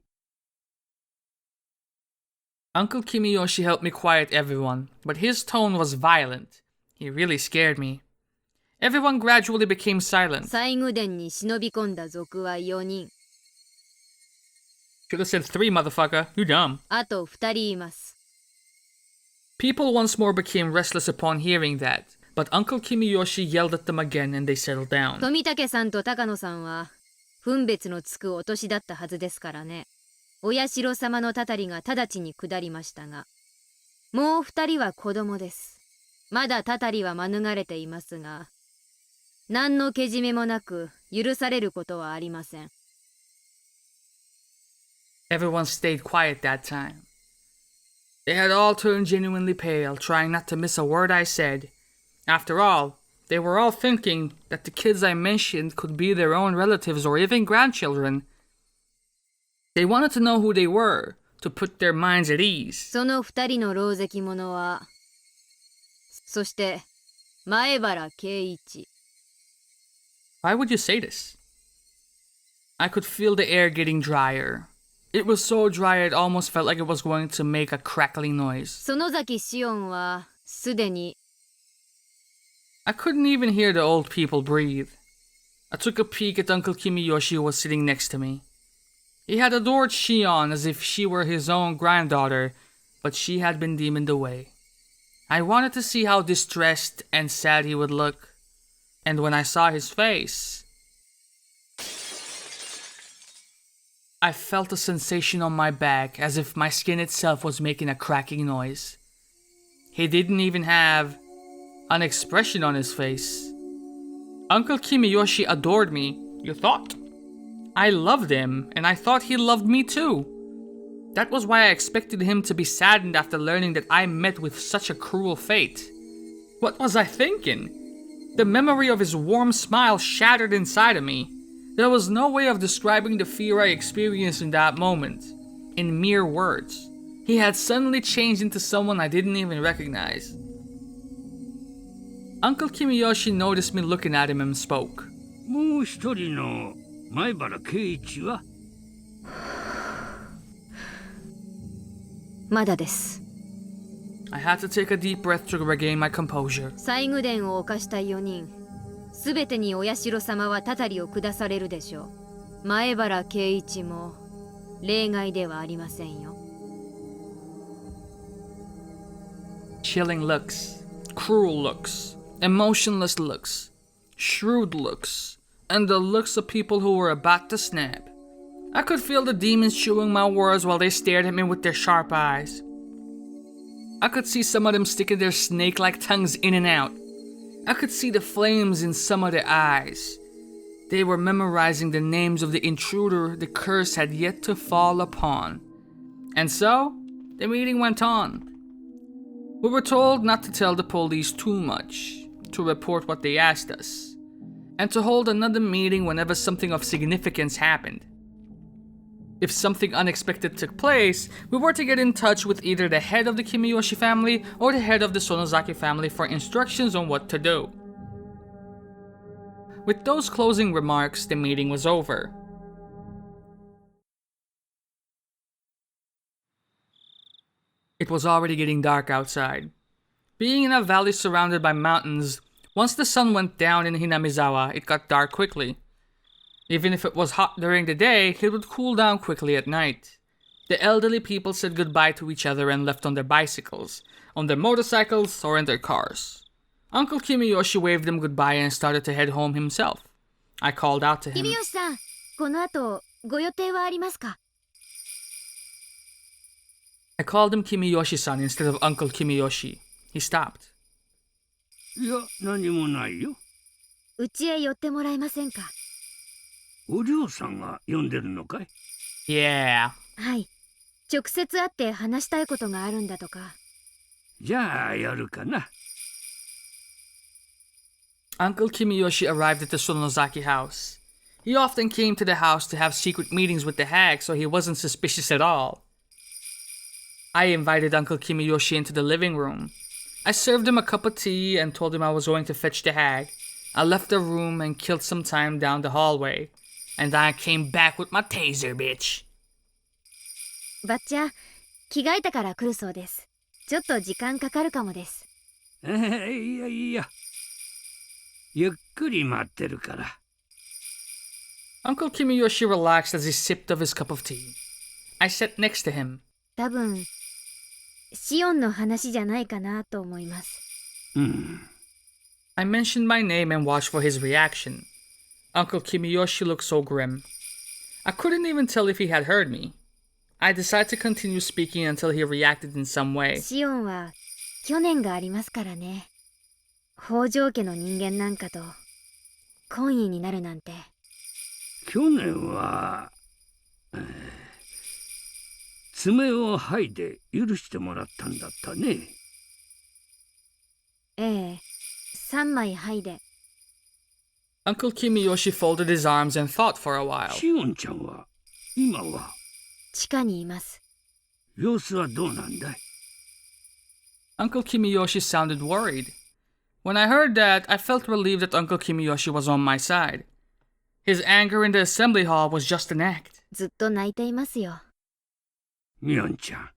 Uncle Kimiyoshi helped me quiet everyone, but his tone was violent. He really scared me. Everyone gradually became silent. 西宮殿に忍び込んだ賊は4人。 Should have said 3, motherfucker. You dumb. あと2人います。 People once more became restless upon hearing that, but Uncle Kimiyoshi yelled at them again and they settled down. 富武さんと高野さんは分別のつくお年だったはずですからね。お社様のたたりが直ちに下りましたが、もう2人は子供です。まだたたりは免れていますが、何のけじめもなく許されることはありません。 Everyone stayed quiet that time. They had all turned genuinely pale, trying not to miss a word I said. After all, they were all thinking that the kids I mentioned could be their own relatives or even grandchildren. They wanted to know who they were, to put their minds at ease. その2人の老石者は、そして前原圭一。 Why would you say this? I could feel the air getting drier. It was so dry it almost felt like it was going to make a crackling noise. 園崎紫音はすでに。 I couldn't even hear the old people breathe. I took a peek at Uncle Kimiyoshi who was sitting next to me. He had adored Shion as if she were his own granddaughter, but she had been demoned away. I wanted to see how distressed and sad he would look. And when I saw his face, I felt a sensation on my back as if my skin itself was making a cracking noise. He didn't even have an expression on his face. Uncle Kimiyoshi adored me, you thought? I loved him, and I thought he loved me too. That was why I expected him to be saddened after learning that I met with such a cruel fate. What was I thinking? The memory of his warm smile shattered inside of me. There was no way of describing the fear I experienced in that moment, in mere words. He had suddenly changed into someone I didn't even recognize. Uncle Kimiyoshi noticed me looking at him and spoke. もう一人の前原圭一は？まだです。 I had to take a deep breath to regain my composure. 西宮殿を犯した4人、すべてにお社様はたたりを下されるでしょう。前原圭一も例外ではありませんよ。 Chilling looks, cruel looks, emotionless looks, shrewd looks, and the looks of people who were about to snap. I could feel the demons chewing my words while they stared at me with their sharp eyes. I could see some of them sticking their snake-like tongues in and out. I could see the flames in some of their eyes. They were memorizing the names of the intruder the curse had yet to fall upon. And so, the meeting went on. We were told not to tell the police too much, to report what they asked us, and to hold another meeting whenever something of significance happened. If something unexpected took place, we were to get in touch with either the head of the Kimiyoshi family or the head of the Sonozaki family for instructions on what to do. With those closing remarks, the meeting was over. It was already getting dark outside. Being in a valley surrounded by mountains, once the sun went down in Hinamizawa, it got dark quickly. Even if it was hot during the day, it would cool down quickly at night. The elderly people said goodbye to each other and left on their bicycles, on their motorcycles, or in their cars. Uncle Kimiyoshi waved them goodbye and started to head home himself. I called out to him. 君吉さん、この後ご予定はありますか? I called him Kimiyoshi-san instead of Uncle Kimiyoshi. He stopped. いや、何もないよ。うちへ寄ってもらえませんか? お嬢さんが呼んでるのかい? Yeah. はい。直接会って話したいことがあるんだとか。じゃあやるかな。Uncle Kimiyoshi arrived at the Sonozaki house. He often came to the house to have secret meetings with the hag, so he wasn't suspicious at all. I invited Uncle Kimiyoshi into the living room. I served him a cup of tea and told him I was going to fetch the hag. I left the room and killed some time down the hallway. And I came back with my taser, bitch. ばっちゃ、着替えたから来るそうです。ちょっと時間かかるかもです。いやいや。ゆっくり待ってるから。Uncle Kimiyoshi relaxed as he sipped of his cup of tea. I sat next to him. 多分シオンの話じゃないかなと思います。I mentioned my name and watched for his reaction. Uncle Kimiyoshi looked so grim. I couldn't even tell if he had heard me. I decided to continue speaking until he reacted in some way. シオンは去年がありますからね。北条家の人間なんかと懇意になるなんて。去年は、爪を剥いで許してもらったんだったね。ええ、3枚剥いで。Uncle Kimiyoshi folded his arms and thought for a while. シオンちゃんは今は地下にいます。様子はどうなんだい？ Uncle Kimiyoshi sounded worried. When I heard that, I felt relieved that Uncle Kimiyoshi was on my side. His anger in the assembly hall was just an act. ずっと泣いていますよ。ミオンちゃん、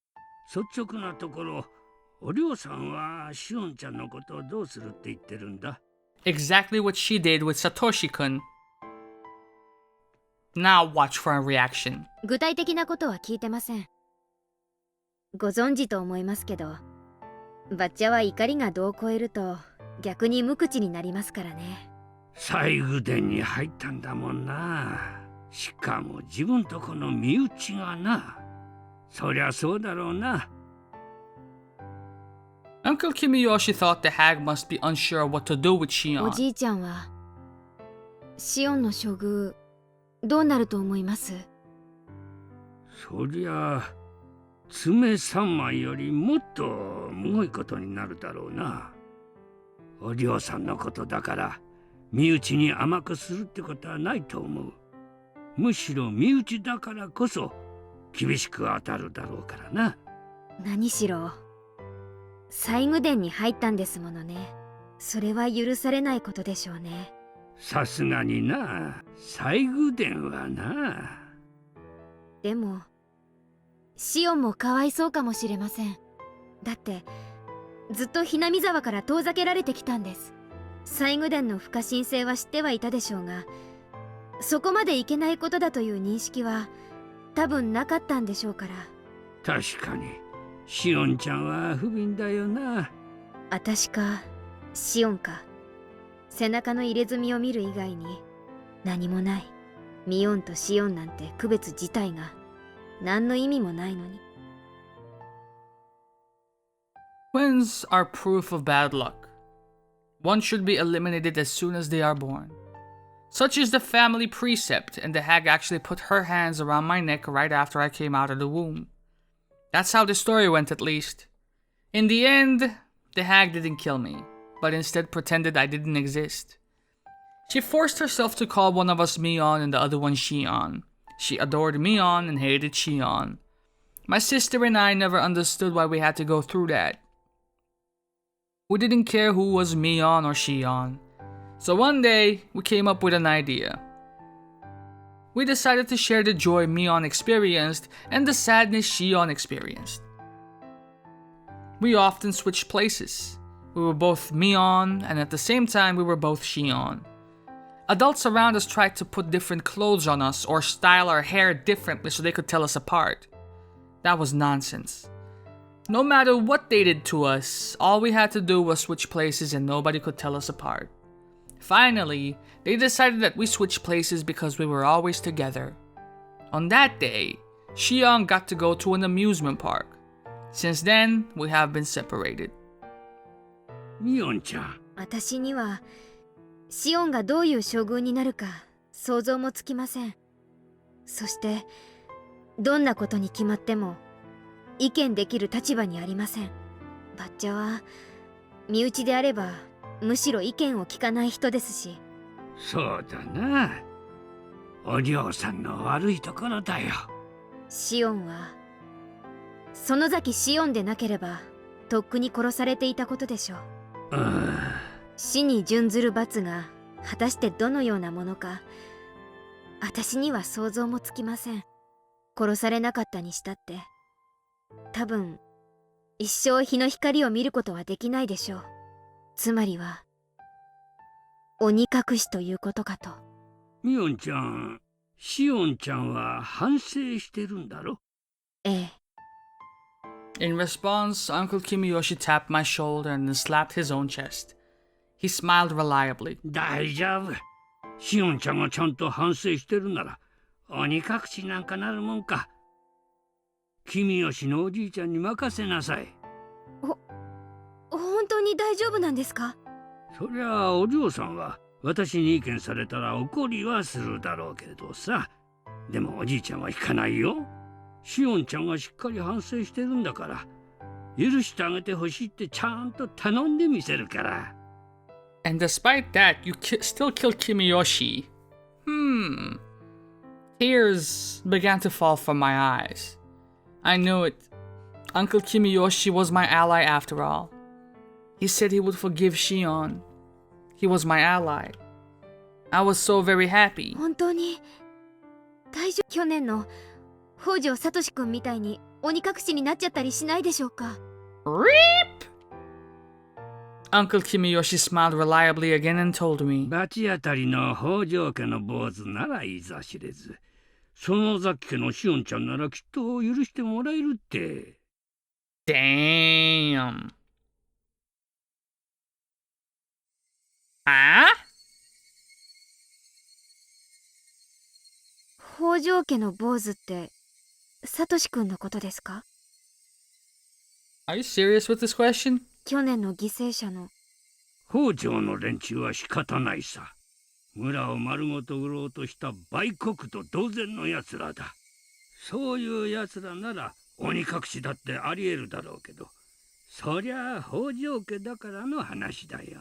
率直なところ、おりょうさんはシオンちゃんのことをどうするって言ってるんだ？ Exactly what she did with Satoshi-kun. Now watch for a reaction. 具体的なことは聞いてません。ご存知と思いますけど、バッチャは怒りが度を超えると逆に無口になりますからね。西宮殿に入ったんだもんな。しかも自分とこの身内がな。そりゃそうだろうな。Uncle Kimiyoshi thought the hag must be unsure what to do with お Shion. じいちゃんはシオンの処遇どうなると思います？そりゃ爪3枚よりもっとむごいことになるだろうな。お嬢さんのことだから身内に甘くするってことはないと思う。むしろ身内だからこそ厳しく当たるだろうからな。何しろ西宮殿に入ったんですものね。それは許されないことでしょうね。さすがにな、西宮殿はな。でもシオンもかわいそうかもしれません。だってずっとHinamizawaから遠ざけられてきたんです。西宮殿の不可侵性は知ってはいたでしょうが、そこまでいけないことだという認識は多分なかったんでしょうから。確かにシオンちゃんは不憫だよな。あたしかシオンか背中の入れ墨を見る以外に何もない。ミオンとシオンなんて区別自体が何の意味もないのに。Twins are proof of bad luck. One should be eliminated as soon as they are born. Such is the family precept, and the hag actually put her hands around my neck right after I came out of the womb. That's how the story went, at least. In the end, the hag didn't kill me, but instead pretended I didn't exist. She forced herself to call one of us Mion and the other one Shion. She adored Mion and hated Shion. My sister and I never understood why we had to go through that. We didn't care who was Mion or Shion. So one day, we came up with an idea. We decided to share the joy Mion experienced and the sadness Shion experienced. We often switched places. We were both Mion, and at the same time we were both Shion. Adults around us tried to put different clothes on us or style our hair differently so they could tell us apart. That was nonsense. No matter what they did to us, all we had to do was switch places and nobody could tell us apart. Finally, they decided that we switched places because we were always together. On that day, Shion got to go to an amusement park. Since then, we have been separated. ミオンちゃん、私にはシオンがどういう処遇になるか想像もつきません。そしてどんなことに決まっても意見できる立場にありません。バッチャは身内であればむしろ意見を聞かない人ですし。そうだな。お嬢さんの悪いところだよ。シオンは園崎シオンでなければとっくに殺されていたことでしょう。死に準ずる罰が果たしてどのようなものか私には想像もつきません。殺されなかったにしたって多分一生日の光を見ることはできないでしょう。つまりは鬼隠しということかと。ミオンちゃん、シオンちゃんは反省してるんだろ？ええ。 In response, Uncle Kimiyoshi tapped my shoulder and then slapped his own chest. He smiled reliably. 大丈夫。シオンちゃんがちゃんと反省してるなら、鬼隠しなんかなるもんか。君吉のおじいちゃんに任せなさい。本当に大丈夫なんですか？そりゃあお嬢さんは私に意見されたら怒りはするだろうけどさ。でもおじいちゃんは引かないよ。シオンちゃんがしっかり反省してるんだから、許してあげてほしいってちゃんと頼んでみせるから。And despite that, you still killed Kimiyoshi. Tears began to fall from my eyes. I knew it. Uncle Kimiyoshi was my ally after all. He said he would forgive Shion. He was my ally. I was so very happy. 本当に大丈夫？去年の北条聡くんみたいに鬼隠しになっちゃったりしないでしょうか？ RIP! Uncle Kimiyoshi smiled reliably again and told me. 罰当たりの北条家の坊主ならいざ知れず、園崎家のシオンちゃんならきっと許してもらえるって。Damn. Huh? 北条家の坊主って聡くんのことですか？ Are you serious with this question? 去年の犠牲者の。北条の連中は仕方ないさ。村を丸ごと売ろうとした売国と同然のやつらだ。そういうやつらなら鬼隠しだってありえるだろうけど、そりゃあ北条家だからの話だよ。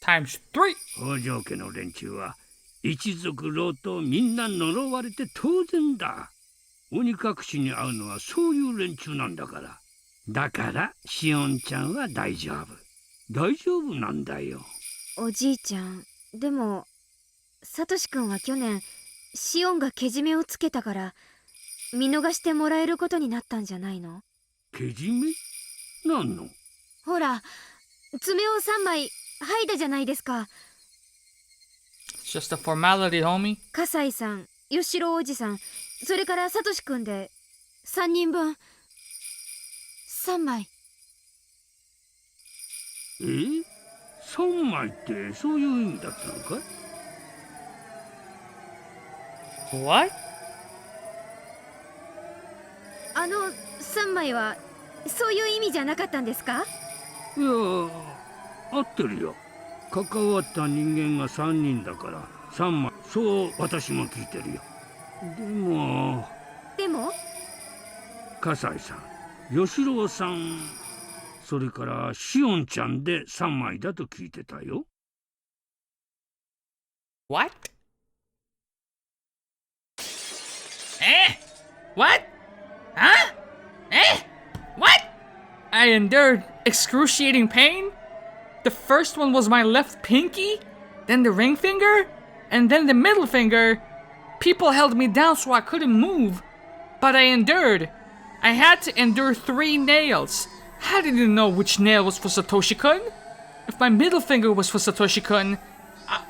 Times 3. 北条家の連中は一族老とみんな呪われて当然だ。鬼隠しに会うのはそういう連中なんだから。だからシオンちゃんは大丈夫。大丈夫なんだよ。おじいちゃん、でも聡くんは去年シオンがけじめをつけたから見逃してもらえることになったんじゃないの？けじめ？なんの？ほら、爪を3枚剥いだじゃないですか。 It's just a formality, homie. 笠井さん、吉郎おじさん、それから聡くんで3人分3枚。3枚ってそういう意味だったのかい？ What? 3枚はそういう意味じゃなかったんですか？いや、合ってるよ。関わった人間が3人だから3枚。そう私も聞いてるよ。でも笠井さん、吉郎さん、それからシオンちゃんで3枚だと聞いてたよ。What? What? Huh? What? I endured excruciating pain? The first one was my left pinky, then the ring finger, and then the middle finger. People held me down so I couldn't move, but I endured. I had to endure 3 nails. How did you know which nail was for Satoshi-kun? If my middle finger was for Satoshi-kun,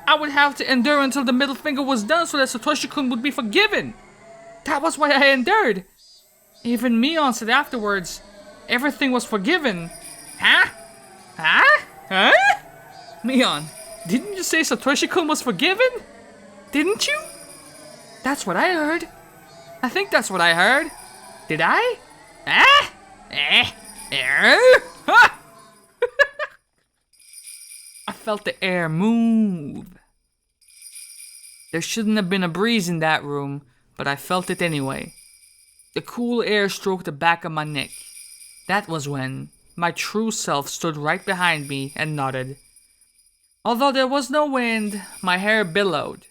I would have to endure until the middle finger was done so that Satoshi-kun would be forgiven. That was why I endured. Even Mion said afterwards, everything was forgiven. Huh? Mion, didn't you say Satoshi-kun was forgiven? Didn't you? That's what I heard. I think that's what I heard. Did I? I felt the air move. There shouldn't have been a breeze in that room, but I felt it anyway. The cool air stroked the back of my neck. That was when my true self stood right behind me and nodded. Although there was no wind, my hair billowed.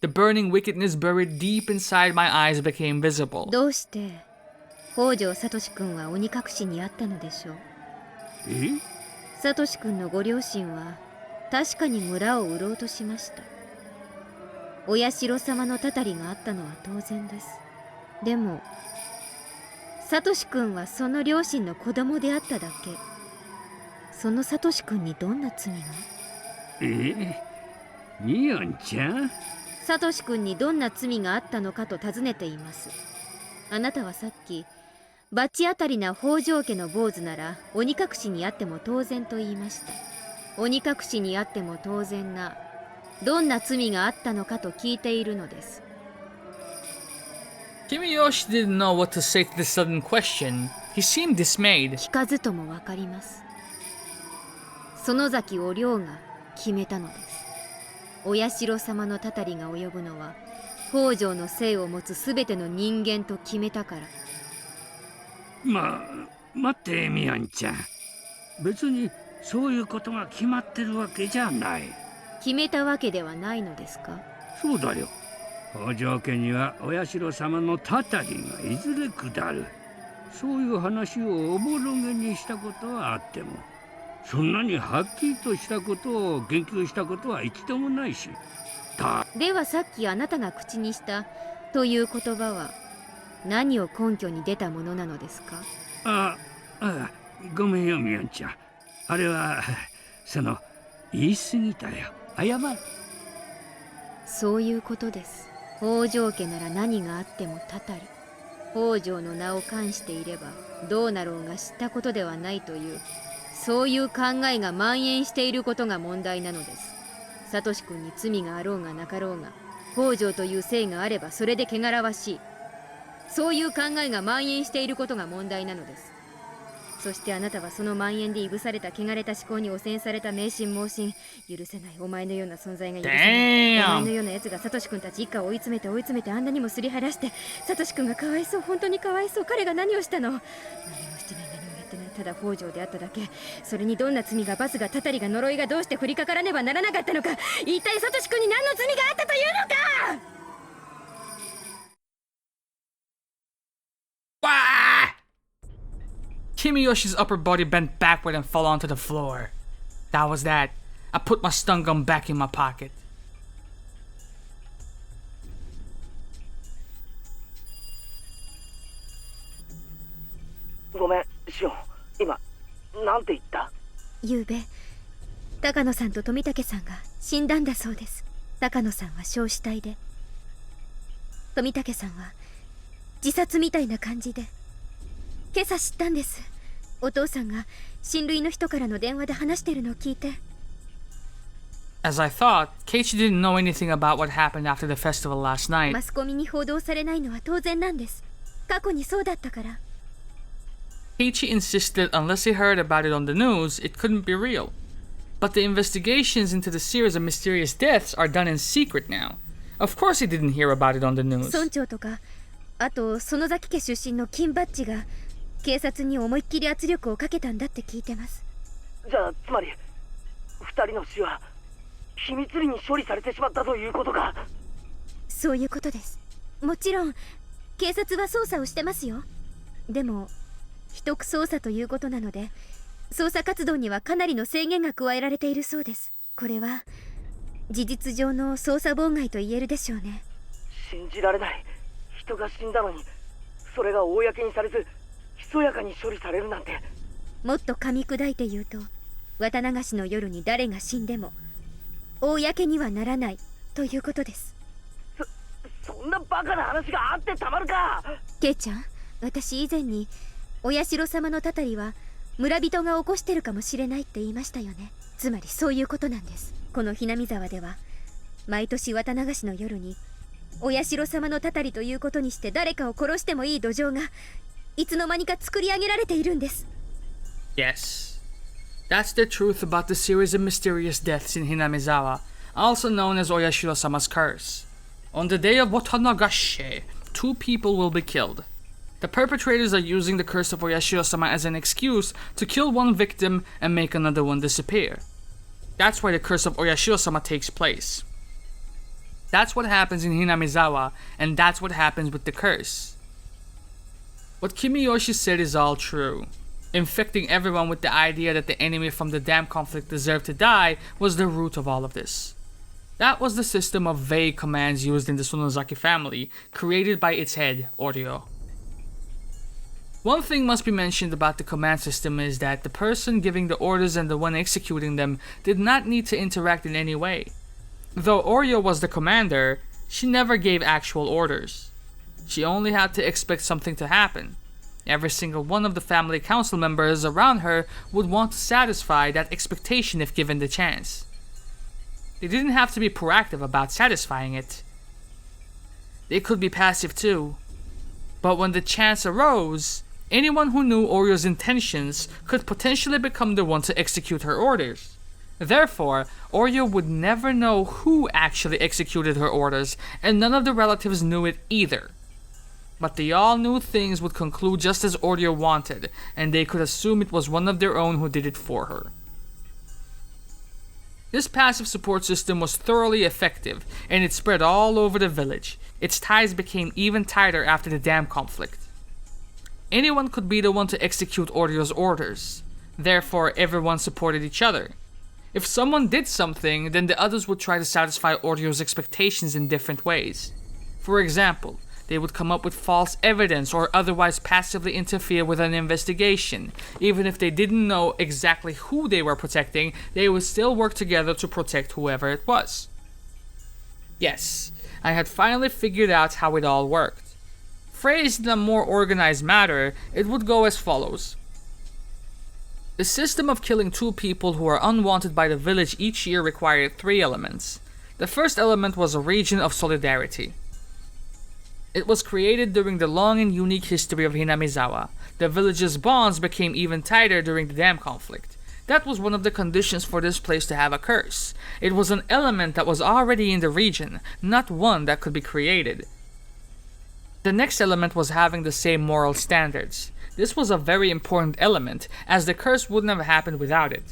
The burning wickedness buried deep inside my eyes became visible. どうして北条聡くんは鬼隠しにあったのでしょう？聡くんのご両親は確かに村を売ろうとしました。お社様のたたりがあったのは当然です。でも聡くんはその両親の子供であっただけ。そのサトシ君にどんな罪が？ミオンちゃん、サトシ君にどんな罪があったのかと尋ねています。あなたはさっき罰当たりな北条家の坊主なら鬼隠しにあっても当然と言いました。鬼隠しにあっても当然などんな罪があったのかと聞いているのです。 Kimiyoshi didn't know what to say to the sudden question. He seemed dismayed. 聞かずともわかります。園崎お涼が決めたのです。お社様のたたりが及ぶのは北条の姓を持つすべての人間と決めたから。待ってミオンちゃん、別にそういうことが決まってるわけじゃない。決めたわけではないのですか？そうだよ。北条家にはお社様のたたりがいずれ下る。そういう話をおぼろげにしたことはあっても、そんなにはっきりとしたことを言及したことは一度もないし。ではさっきあなたが口にしたという言葉は何を根拠に出たものなのですか？ごめんよミオンちゃん。あれは言い過ぎたよ。謝る。そういうことです。北条家なら何があってもたたり、北条の名を冠していればどうなろうが知ったことではないという、そういう考えが蔓延していることが問題なのです。サトシ君に罪があろうがなかろうが、北条という姓があればそれで汚らわしい、そういう考えが蔓延していることが問題なのです。そしてあなたはその蔓延でいぶされた汚れた思考に汚染された迷信盲信、許せない、お前のような存在が許せない、お前のようなやつがサトシ君たち一家を追い詰めてあんなにもすり減らして、サトシ君がかわいそう、本当にかわいそう。彼が何をしたの？何もしてない、何もやってない、ただ北条であっただけ。それにどんな罪が罰がたたりが呪いがどうして降りかからねばならなかったのか。一体サトシ君に何の罪があったというのか。Kimiyoshi's upper body bent backward and fell onto the floor. That was that. I put my stun gun back in my pocket. ごめん、シオン。今、なんて言った？ゆうべ、高野さんと富武さんが死んだんだそうです。高野さんは焼死体で、富武さんは自殺みたいな感じで。今朝知ったんです。お父さんが親類の人からの電話で話してるのを聞いて。As I thought, Keiichi didn't know anything about what happened after the festival last night. マスコミに報道されないのは当然なんです。過去にそうだったから。Keiichi insisted unless he heard about it on the news, it couldn't be real. But the investigations into the series of mysterious deaths are done in secret now. Of course he didn't hear about it on the news. 村長とか、あと園崎家出身の金バッジが警察に思いっきり圧力をかけたんだって聞いてます。じゃあつまり二人の死は秘密裏に処理されてしまったということか。そういうことです。もちろん警察は捜査をしてますよ。でも秘匿捜査ということなので、捜査活動にはかなりの制限が加えられているそうです。これは事実上の捜査妨害と言えるでしょうね。信じられない。人が死んだのにそれが公にされずひそやかに処理されるなんて。もっと噛み砕いて言うと、綿流しの夜に誰が死んでも公にはならないということです。そんなバカな話があってたまるか。ケイちゃん、私以前にお社様のたたりは村人が起こしてるかもしれないって言いましたよね。つまりそういうことなんです。このHinamizawaでは毎年綿流しの夜にお社様のたたりということにして誰かを殺してもいい土壌がいつの間にか作り上げられているんです。 Yes. That's the truth about the series of mysterious deaths in Hinamizawa, also known as Oyashiro-sama's curse. On the day of Watanagashi, 2 people will be killed. The perpetrators are using the curse of Oyashiro-sama as an excuse to kill one victim and make another one disappear. That's why the curse of Oyashiro-sama takes place. That's what happens in Hinamizawa, and that's what happens with the curse. What Kimiyoshi said is all true. Infecting everyone with the idea that the enemy from the damn conflict deserved to die was the root of all of this. That was the system of vague commands used in the Sonozaki family, created by its head, Oryo. One thing must be mentioned about the command system is that the person giving the orders and the one executing them did not need to interact in any way. Though Oreo was the commander, she never gave actual orders. She only had to expect something to happen. Every single one of the family council members around her would want to satisfy that expectation if given the chance. They didn't have to be proactive about satisfying it. They could be passive too. But when the chance arose, anyone who knew Oreo's intentions could potentially become the one to execute her orders. Therefore, Oreo would never know who actually executed her orders, and none of the relatives knew it either. But they all knew things would conclude just as Oreo wanted, and they could assume it was one of their own who did it for her. This passive support system was thoroughly effective, and it spread all over the village. Its ties became even tighter after the dam conflict. Anyone could be the one to execute Oreo's orders. Therefore, everyone supported each other. If someone did something, then the others would try to satisfy Oreo's expectations in different ways. For example, they would come up with false evidence or otherwise passively interfere with an investigation. Even if they didn't know exactly who they were protecting, they would still work together to protect whoever it was. Yes, I had finally figured out how it all worked. Phrased in a more organized manner, it would go as follows. The system of killing 2 people who are unwanted by the village each year required 3 elements. The first element was a region of solidarity. It was created during the long and unique history of Hinamizawa. The village's bonds became even tighter during the dam conflict. That was one of the conditions for this place to have a curse. It was an element that was already in the region, not one that could be created. The next element was having the same moral standards. This was a very important element, as the curse wouldn't have happened without it.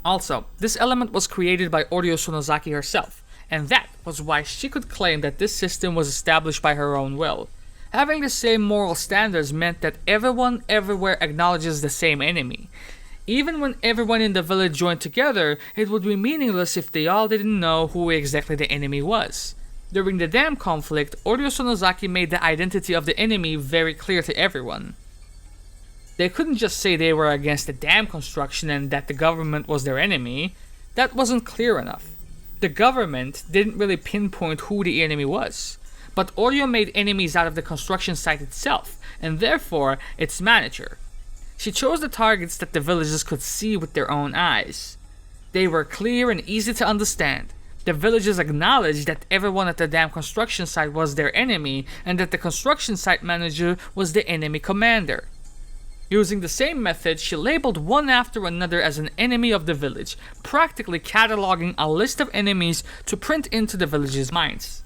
Also, this element was created by Oreo Sonozaki herself, and that was why she could claim that this system was established by her own will. Having the same moral standards meant that everyone everywhere acknowledges the same enemy. Even when everyone in the village joined together, it would be meaningless if they all didn't know who exactly the enemy was. During the dam conflict, Oreo Sonozaki made the identity of the enemy very clear to everyone. They couldn't just say they were against the dam construction and that the government was their enemy. That wasn't clear enough. The government didn't really pinpoint who the enemy was, but Oreo made enemies out of the construction site itself, and therefore its manager. She chose the targets that the villagers could see with their own eyes. They were clear and easy to understand. The villagers acknowledged that everyone at the dam construction site was their enemy, and that the construction site manager was the enemy commander. Using the same method, she labeled one after another as an enemy of the village, practically cataloging a list of enemies to print into the village's minds.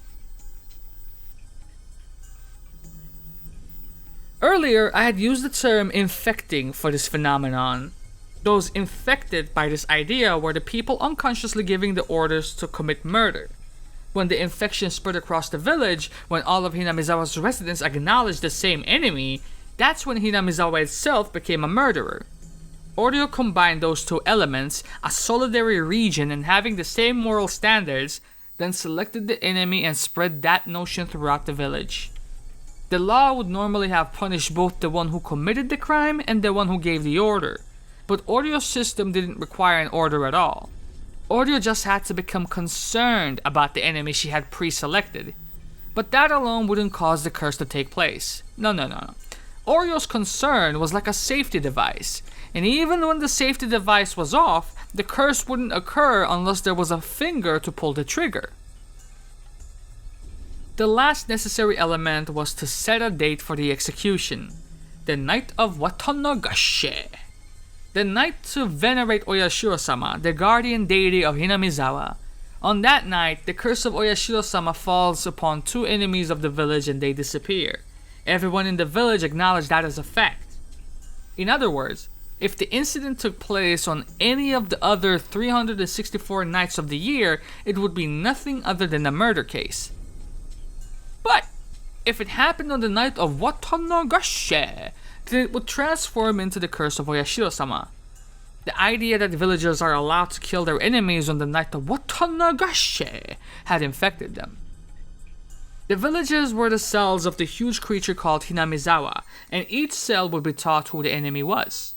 Earlier, I had used the term infecting for this phenomenon. Those infected by this idea were the people unconsciously giving the orders to commit murder. When the infection spread across the village, when all of Hinamizawa's residents acknowledged the same enemy, that's when Hinamizawa itself became a murderer. Oreo combined those 2 elements, a solidary region and having the same moral standards, then selected the enemy and spread that notion throughout the village. The law would normally have punished both the one who committed the crime and the one who gave the order, but Oreo's system didn't require an order at all. Oreo just had to become concerned about the enemy she had pre-selected. But that alone wouldn't cause the curse to take place. No. Oreo's concern was like a safety device, and even when the safety device was off, the curse wouldn't occur unless there was a finger to pull the trigger. The last necessary element was to set a date for the execution, the night of Watanagashi, the night to venerate Oyashiro-sama, the guardian deity of Hinamizawa. On that night, the curse of Oyashiro-sama falls upon 2 enemies of the village and they disappear. Everyone in the village acknowledged that as a fact. In other words, if the incident took place on any of the other 364 nights of the year, it would be nothing other than a murder case. But if it happened on the night of Watanagashi, then it would transform into the curse of Oyashiro-sama. The idea that villagers are allowed to kill their enemies on the night of Watanagashi had infected them. The villages were the cells of the huge creature called Hinamizawa, and each cell would be taught who the enemy was.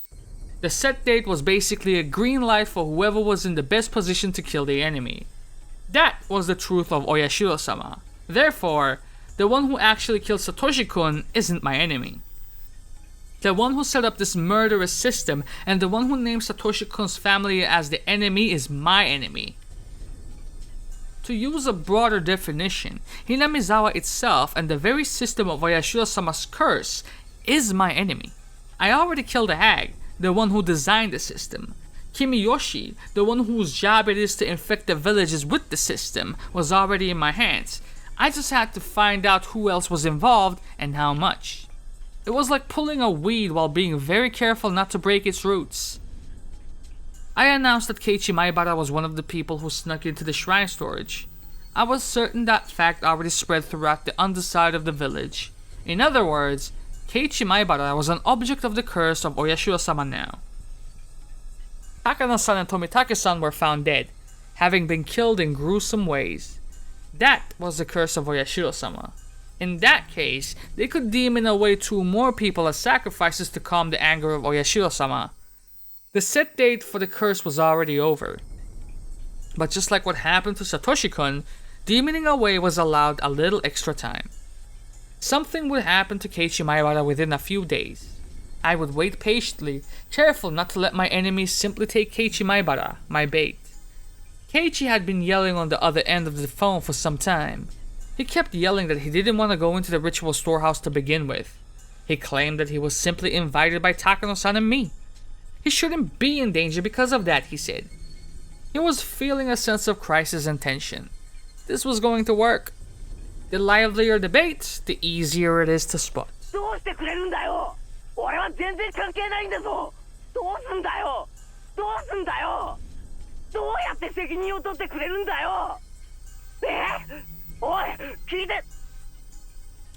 The set date was basically a green light for whoever was in the best position to kill the enemy. That was the truth of Oyashiro-sama. Therefore, the one who actually killed Satoshi-kun isn't my enemy. The one who set up this murderous system and the one who named Satoshi-kun's family as the enemy is my enemy. To use a broader definition, Hinamizawa itself and the very system of Oyashiro-sama's curse is my enemy. I already killed the hag, the one who designed the system. Kimiyoshi, the one whose job it is to infect the villages with the system, was already in my hands. I just had to find out who else was involved and how much. It was like pulling a weed while being very careful not to break its roots. I announced that Keiichi Maibara was one of the people who snuck into the shrine storage. I was certain that fact already spread throughout the underside of the village. In other words, Keiichi Maibara was an object of the curse of Oyashiro-sama now. Takano-san and Tomitake-san were found dead, having been killed in gruesome ways. That was the curse of Oyashiro-sama. In that case, they could demon away 2 more people as sacrifices to calm the anger of Oyashiro-sama. The set date for the curse was already over. But just like what happened to Satoshi-kun, demoning away was allowed a little extra time. Something would happen to Keiichi Maibara within a few days. I would wait patiently, careful not to let my enemies simply take Keiichi Maibara, my bait. Keiichi had been yelling on the other end of the phone for some time. He kept yelling that he didn't want to go into the ritual storehouse to begin with. He claimed that he was simply invited by Takano-san and me. He shouldn't be in danger because of that, he said. He was feeling a sense of crisis and tension. This was going to work. The livelier the bait, the easier it is to spot. どうしてくれるんだよ。俺は全然関係ないんだぞ。どうすんだよ。どうすんだよ。どうやって責任を取ってくれるんだよ。おい、聞いて。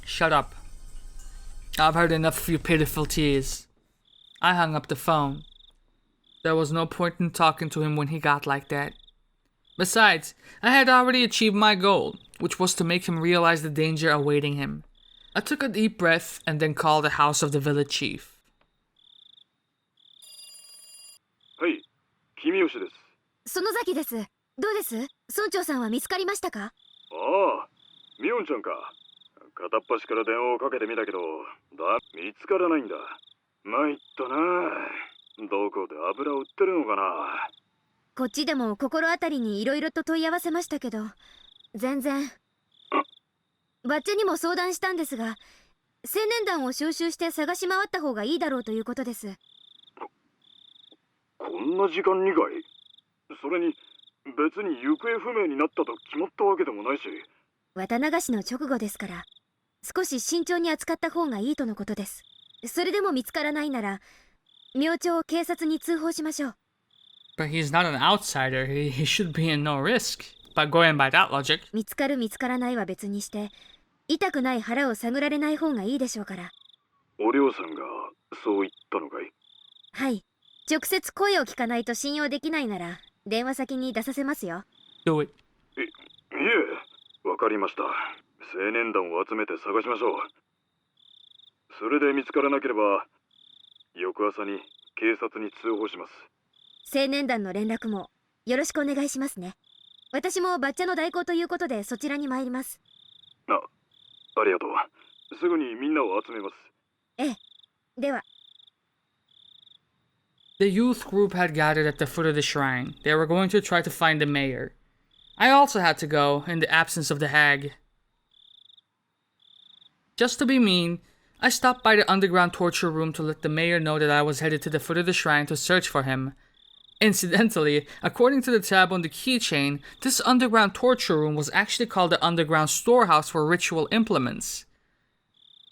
Shut up. I've heard enough of your pitiful tears. I hung up the phone. There was no point in talking to him when he got like that. Besides, I had already achieved my goal, which was to make him realize the danger awaiting him. I took a deep breath and then called the house of the village chief. はい、君吉です。園崎です。どうです？村長さんは見つかりましたか？ああ、ミオンちゃんか。片っ端から電話をかけてみたけど、見つからないんだ。参ったな。どこで油を売ってるのかな。こっちでも心当たりにいろいろと問い合わせましたけど、全然。バッチャにも相談したんですが、青年団を招集して探し回った方がいいだろうということです。こんな時間にかい？それに別に行方不明になったと決まったわけでもないし。綿流しの直後ですから、少し慎重に扱った方がいいとのことです。それでも見つからないなら、明朝警察に通報しましょう。But he's not an outsider. He should be in no risk. But going by that logic. 見つかる見つからないは別にして、痛くない腹を探られない方がいいでしょうから。お嬢さんがそう言ったのかい？はい。直接声を聞かないと信用できないなら、電話先に出させますよ。Do it. いえ、わかりました。青年団を集めて探しましょう。それで見つからなければ、翌朝に警察に通報します。青年団の連絡もよろしくお願いしますね。私もバッチャの代行ということでそちらに参ります。ありがとう。すぐにみんなを集めます。ええ。では。The youth group had gathered at the foot of the shrine. They were going to try to find the mayor. I also had to go, in the absence of the hag. Just to be mean, I stopped by the underground torture room to let the mayor know that I was headed to the foot of the shrine to search for him. Incidentally, according to the tab on the keychain, this underground torture room was actually called the underground storehouse for ritual implements.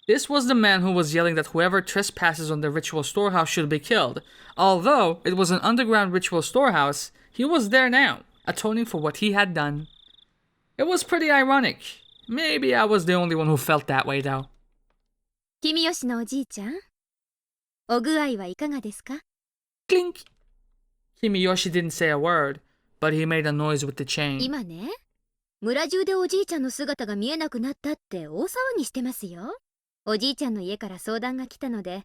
This was the man who was yelling that whoever trespasses on the ritual storehouse should be killed. Although it was an underground ritual storehouse, he was there now, atoning for what he had done. It was pretty ironic. Maybe I was the only one who felt that way though. 君吉のおじいちゃん、お具合はいかがですか？ Clink! Kimiyoshi didn't say a word, but he made a noise with the chain. 今ね、村中でおじいちゃんの姿が見えなくなったって大騒ぎしてますよ。おじいちゃんの家から相談が来たので、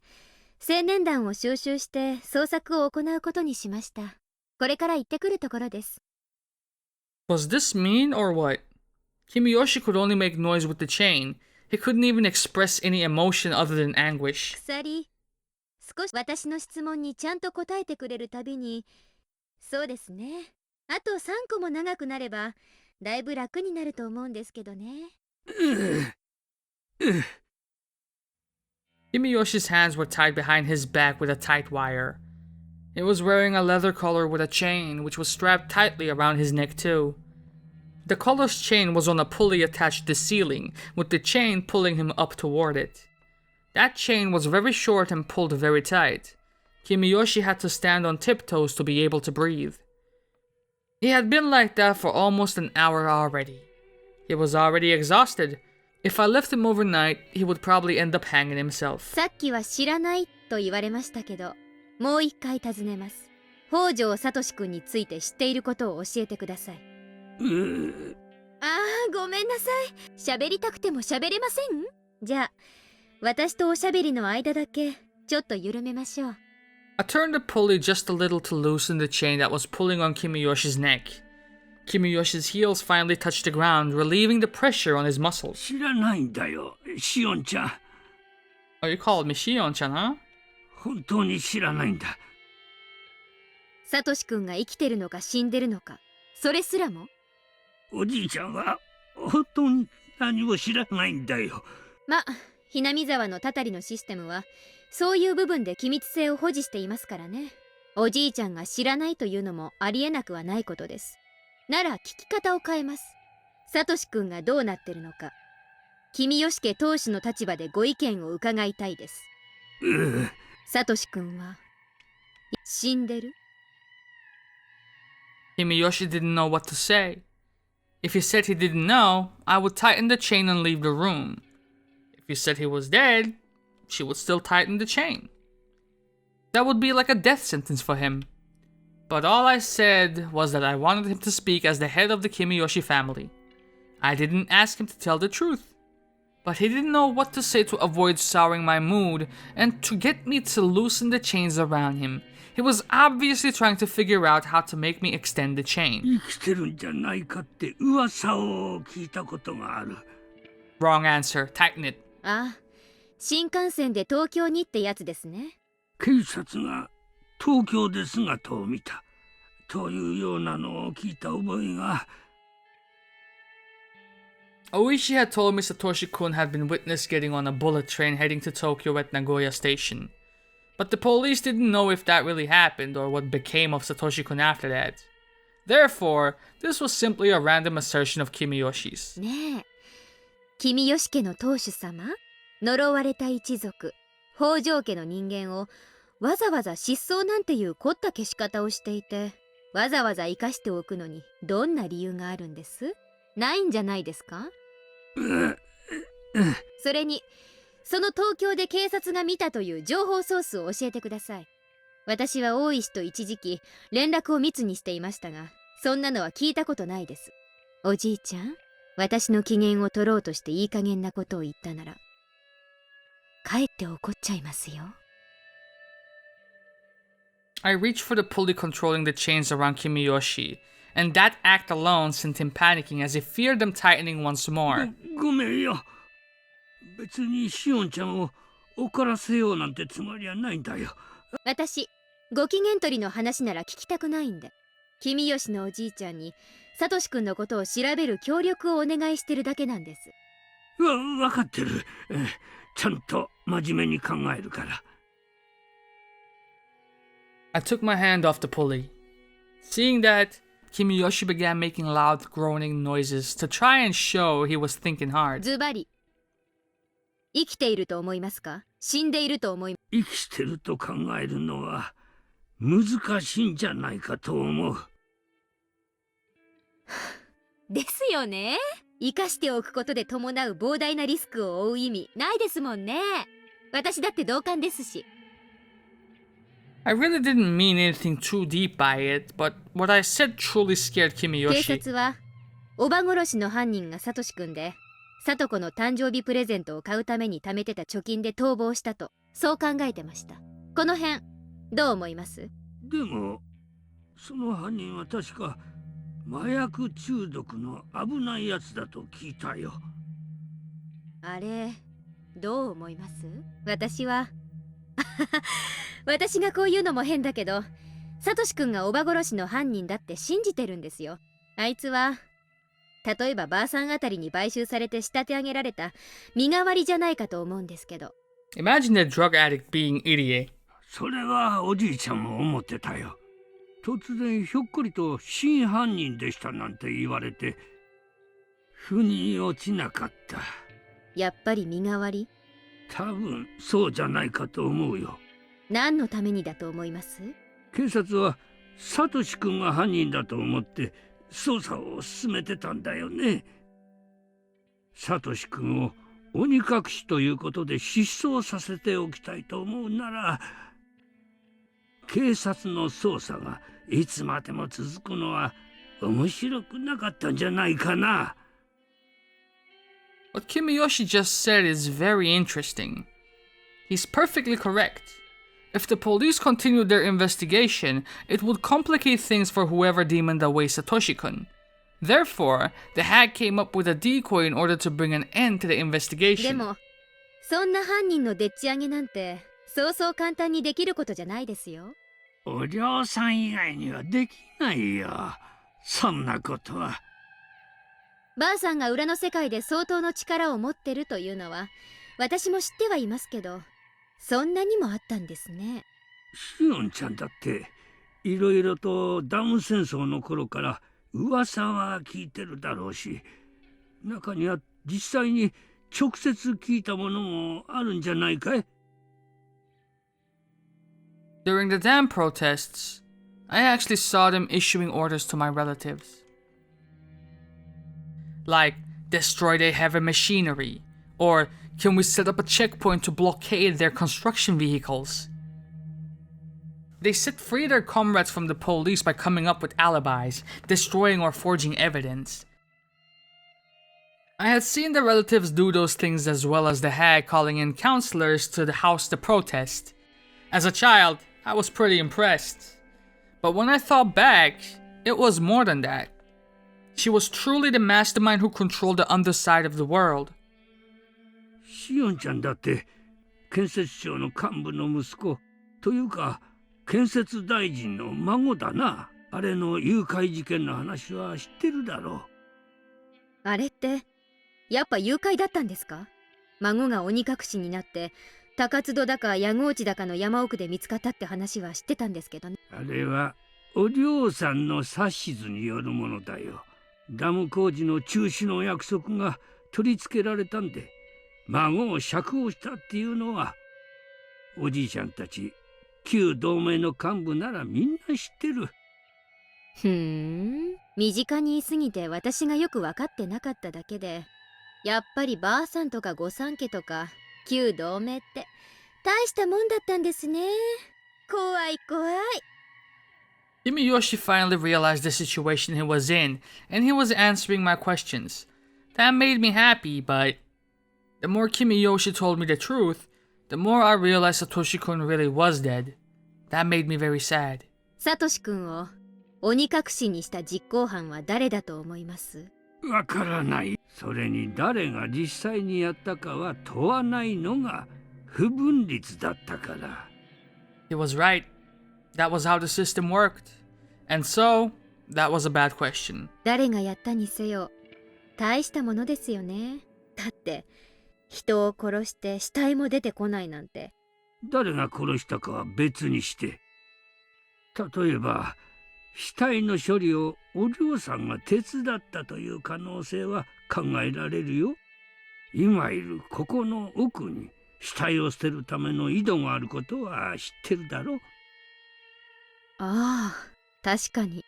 青年団を招集して捜索を行うことにしました。これから行ってくるところです。Was this mean or what? Kimiyoshi could only make noise with the chain. He couldn't even express any emotion other than anguish. 鎖、少し私の質問にちゃんと答えてくれるたびに、そうですね。あと3個も長くなれば、だいぶ楽になると思うんですけどね。Kimiyoshi's hands were tied behind his back with a tight wire. He was wearing a leather collar with a chain, which was strapped tightly around his neck too. The collar's chain was on a pulley attached to the ceiling, with the chain pulling him up toward it. That chain was very short and pulled very tight. Kimiyoshi had to stand on tiptoes to be able to breathe. He had been like that for almost an hour already. He was already exhausted. If I left him overnight, he would probably end up hanging himself. さっきは知らないと言われましたけど、もう一回尋ねます。北条聡くんについて知っていることを教えてください。ごめんなさい。喋りたくても喋れません？じゃあ、私とおしゃべりの間だけちょっと緩めましょう。I turned the pulley just a little to loosen the chain that was pulling on Kimiyoshi's neck. Kimiyoshi's heels finally touched the ground, relieving the pressure on his muscles. 知らないんだよ、シオンちゃん。Oh, you called me Shion-chan, huh? 本当に知らないんだ。サトシくんが生きてるのか死んでるのか、それすらも？おじいちゃんは本当に何も知らないんだよ。Hinamizawaのたたりのシステムはそういう部分で機密性を保持していますからね。おじいちゃんが知らないというのもありえなくはないことです。なら聞き方を変えます。サトシくんがどうなってるのか、君吉家当主の立場でご意見を伺いたいです。サトシくんは死んでる？ Kimiyoshi didn't know what to say. If he said he didn't know, I would tighten the chain and leave the room. If he said he was dead, she would still tighten the chain. That would be like a death sentence for him. But all I said was that I wanted him to speak as the head of the Kimiyoshi family. I didn't ask him to tell the truth. But he didn't know what to say to avoid souring my mood and to get me to loosen the chains around him. He was obviously trying to figure out how to make me extend the chain. 生きてるんじゃないかって噂を聞いたことがある。Wrong answer. Tighten it. 新幹線で東京にってやつですね。警察が東京で姿を見たというようなのを聞いた覚えが。Oishi had told me Satoshi-kun had been witnessed getting on a bullet train heading to Tokyo at Nagoya Station. But the police didn't know if that really happened or what became of Satoshi-kun after that. Therefore, this was simply a random assertion of Kimiyoshi's. ねえ、君吉家の当主様、呪われた一族、北条家の人間をわざわざ失踪なんていう凝った消し方をしていて、わざわざ生かしておくのにどんな理由があるんです？ないんじゃないですか？それに、その東京で警察が見たという情報ソースを教えてください。私は大石と一時期連絡を密にしていましたが、そんなのは聞いたことないです。おじいちゃん、私の機嫌を取ろうとしていい加減なことを言ったなら、かえって怒っちゃいますよ。I reached for the pulley controlling the chains around Kimiyoshi, and that act alone sent him panicking as he feared them tightening once more. ごめんよ。別にシオンちゃんを怒らせようなんてつもりはないんだよ。私、ご機嫌取りの話なら聞きたくないんで、君吉のおじいちゃんにサトシ君のことを調べる協力をお願いしてるだけなんです。わかってる。ちゃんと真面目に考えるから。I took my hand off the pulley. Seeing that, Kimiyoshi began making loud groaning noises to try and show he was thinking hard. ズバリ、生きていると思いますか？死んでいると思い。生きてると考えるのは難しいんじゃないかと思う。ですよね。生かしておくことで伴う膨大なリスクを負う意味ないですもんね。私だって同感ですし。I really didn't mean anything too deep by it, but what I said truly scared 警 Kimiyoshi. 察はおば殺しの犯人がサトシくんで、サトコの誕生日プレゼントを買うために貯めてた貯金で逃亡したと、そう考えてました。この辺どう思います？でもその犯人は確か麻薬中毒の危ないやつだと聞いたよ。あれどう思います？私は私がこう言うのも変だけど、サトシくんがおば殺しの犯人だって信じてるんですよ。あいつは例えばばあさんあたりに買収されて仕立て上げられた身代わりじゃないかと思うんですけど。 Imagine the drug addict being idiot. それはおじいちゃんも思ってたよ。突然ひょっこりと真犯人でしたなんて言われて腑に落ちなかった。やっぱり身代わり？多分そうじゃないかと思うよ。何のためにだと思います？警察はサトシ君が犯人だと思って捜査を進めてたんだよね。サトシ君を鬼隠しということで失踪させておきたいと思うなら、警察の捜査がいつまでも続くのは面白くなかったんじゃないかな。What Kimiyoshi just said is very interesting. He's perfectly correct. If the police continued their investigation, it would complicate things for whoever demoned away Satoshi-kun. Therefore, the hag came up with a decoy in order to bring an end to the で investigation. もそんな犯人のでっち上げなんてそうそう簡単にできることじゃないですよ。お嬢さん以外にはできないよ、そんなことは。ばあさんが裏の世界で相当の力を持ってるというのは私も知ってはいますけど、そんなにもあったんですね。シオンちゃんだっていろいろとダム戦争の頃から噂は聞いてるだろうし、中には実際に直接聞いたものもあるんじゃないかい？ During the dam protests, I actually saw them issuing orders to my relatives. Like, destroy their heavy machinery, or can we set up a checkpoint to blockade their construction vehicles? They set free their comrades from the police by coming up with alibis, destroying or forging evidence. I had seen the relatives do those things as well as the hag calling in counselors to the house to protest. As a child, I was pretty impressed. But when I thought back, it was more than that. She was truly the mastermind who controlled the underside of the world. シオンちゃんだって建設省の幹部の息子というか建設大臣の孫だな。あれの誘拐事件の話は知ってるだろう。あれってやっぱ誘拐だったんですか？孫が鬼隠しになって高津戸だか矢河内だかの山奥で見つかったって話は知ってたんですけどね。あれはお嬢さんの指図によるものだよ。ダム工事の中止の約束が取り付けられたんで孫を釈放したっていうのはおじいちゃんたち旧同盟の幹部ならみんな知ってる。身近にいすぎて私がよく分かってなかっただけで、やっぱりばあさんとか御三家とか旧同盟って大したもんだったんですね。怖い怖い。Kimiyoshi finally realized the situation he was in, and he was answering my questions. That made me happy, but the more Kimiyoshi told me the truth, the more I realized Satoshi-kun really was dead. That made me very sad. サトシ君を鬼隠しにした実行犯は誰だと思います？わからない。それに誰が実際にやったかは問わないのが不分律だったから。He was right. That was how the system worked. And so, that was a bad question. 誰がやったにせよ大したものですよね。だって人を殺して死体も出てこないなんて。誰が殺したかは別にして、例えば死体の処理をお嬢さんが手伝ったという可能性は考えられるよ。今いるここの奥に死体を捨てるための井戸があることは知ってるだろう。ああ、確かに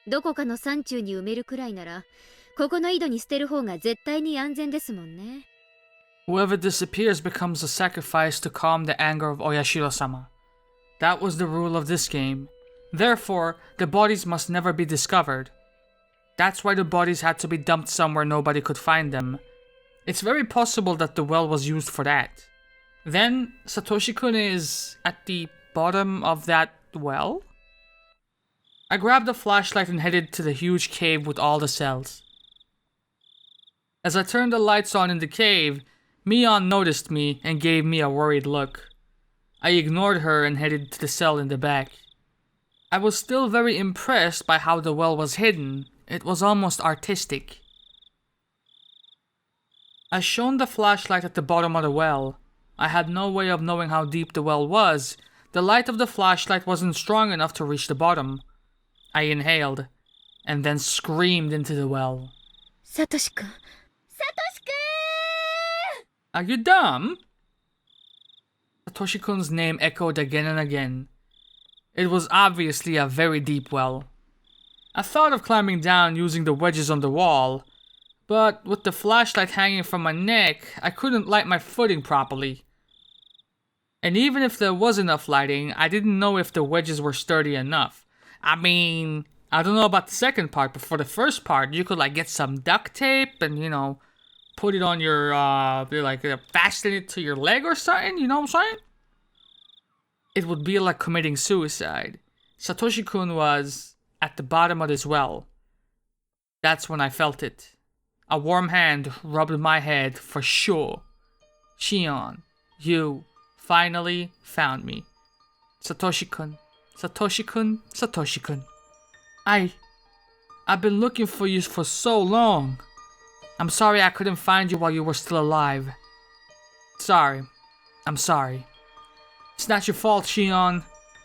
どこかの山中に埋めるくらいならここの井戸に捨てる方が絶対に安全ですもんね。Whoever disappears becomes a sacrifice to calm the anger of Oyashiro-sama. That was the rule of this game. Therefore, the bodies must never be discovered. That's why the bodies had to be dumped somewhere nobody could find them. It's very possible that the well was used for that. Then, Satoshi-kun is at the bottom of that well? I grabbed a flashlight and headed to the huge cave with all the cells. As I turned the lights on in the cave, Mion noticed me and gave me a worried look. I ignored her and headed to the cell in the back. I was still very impressed by how the well was hidden. It was almost artistic. I shone the flashlight at the bottom of the well. I had no way of knowing how deep the well was. The light of the flashlight wasn't strong enough to reach the bottom. I inhaled, and then screamed into the well. Satoshi-kun. Satoshi-kun! Are you dumb? Satoshi-kun's name echoed again and again. It was obviously a very deep well. I thought of climbing down using the wedges on the wall, but with the flashlight hanging from my neck, I couldn't light my footing properly. And even if there was enough lighting, I didn't know if the wedges were sturdy enough. I mean, I don't know about the second part, but for the first part, you could get some duct tape and, put it on your, fasten it to your leg or something, you know what I'm saying? It would be like committing suicide. Satoshi-kun was at the bottom of this well. That's when I felt it. A warm hand rubbed my head for sure. Shion, you finally found me. Satoshi-kun. Satoshi-kun, Satoshi-kun. I've been looking for you for so long. I'm sorry I couldn't find you while you were still alive. Sorry. I'm sorry. It's not your fault, Shion.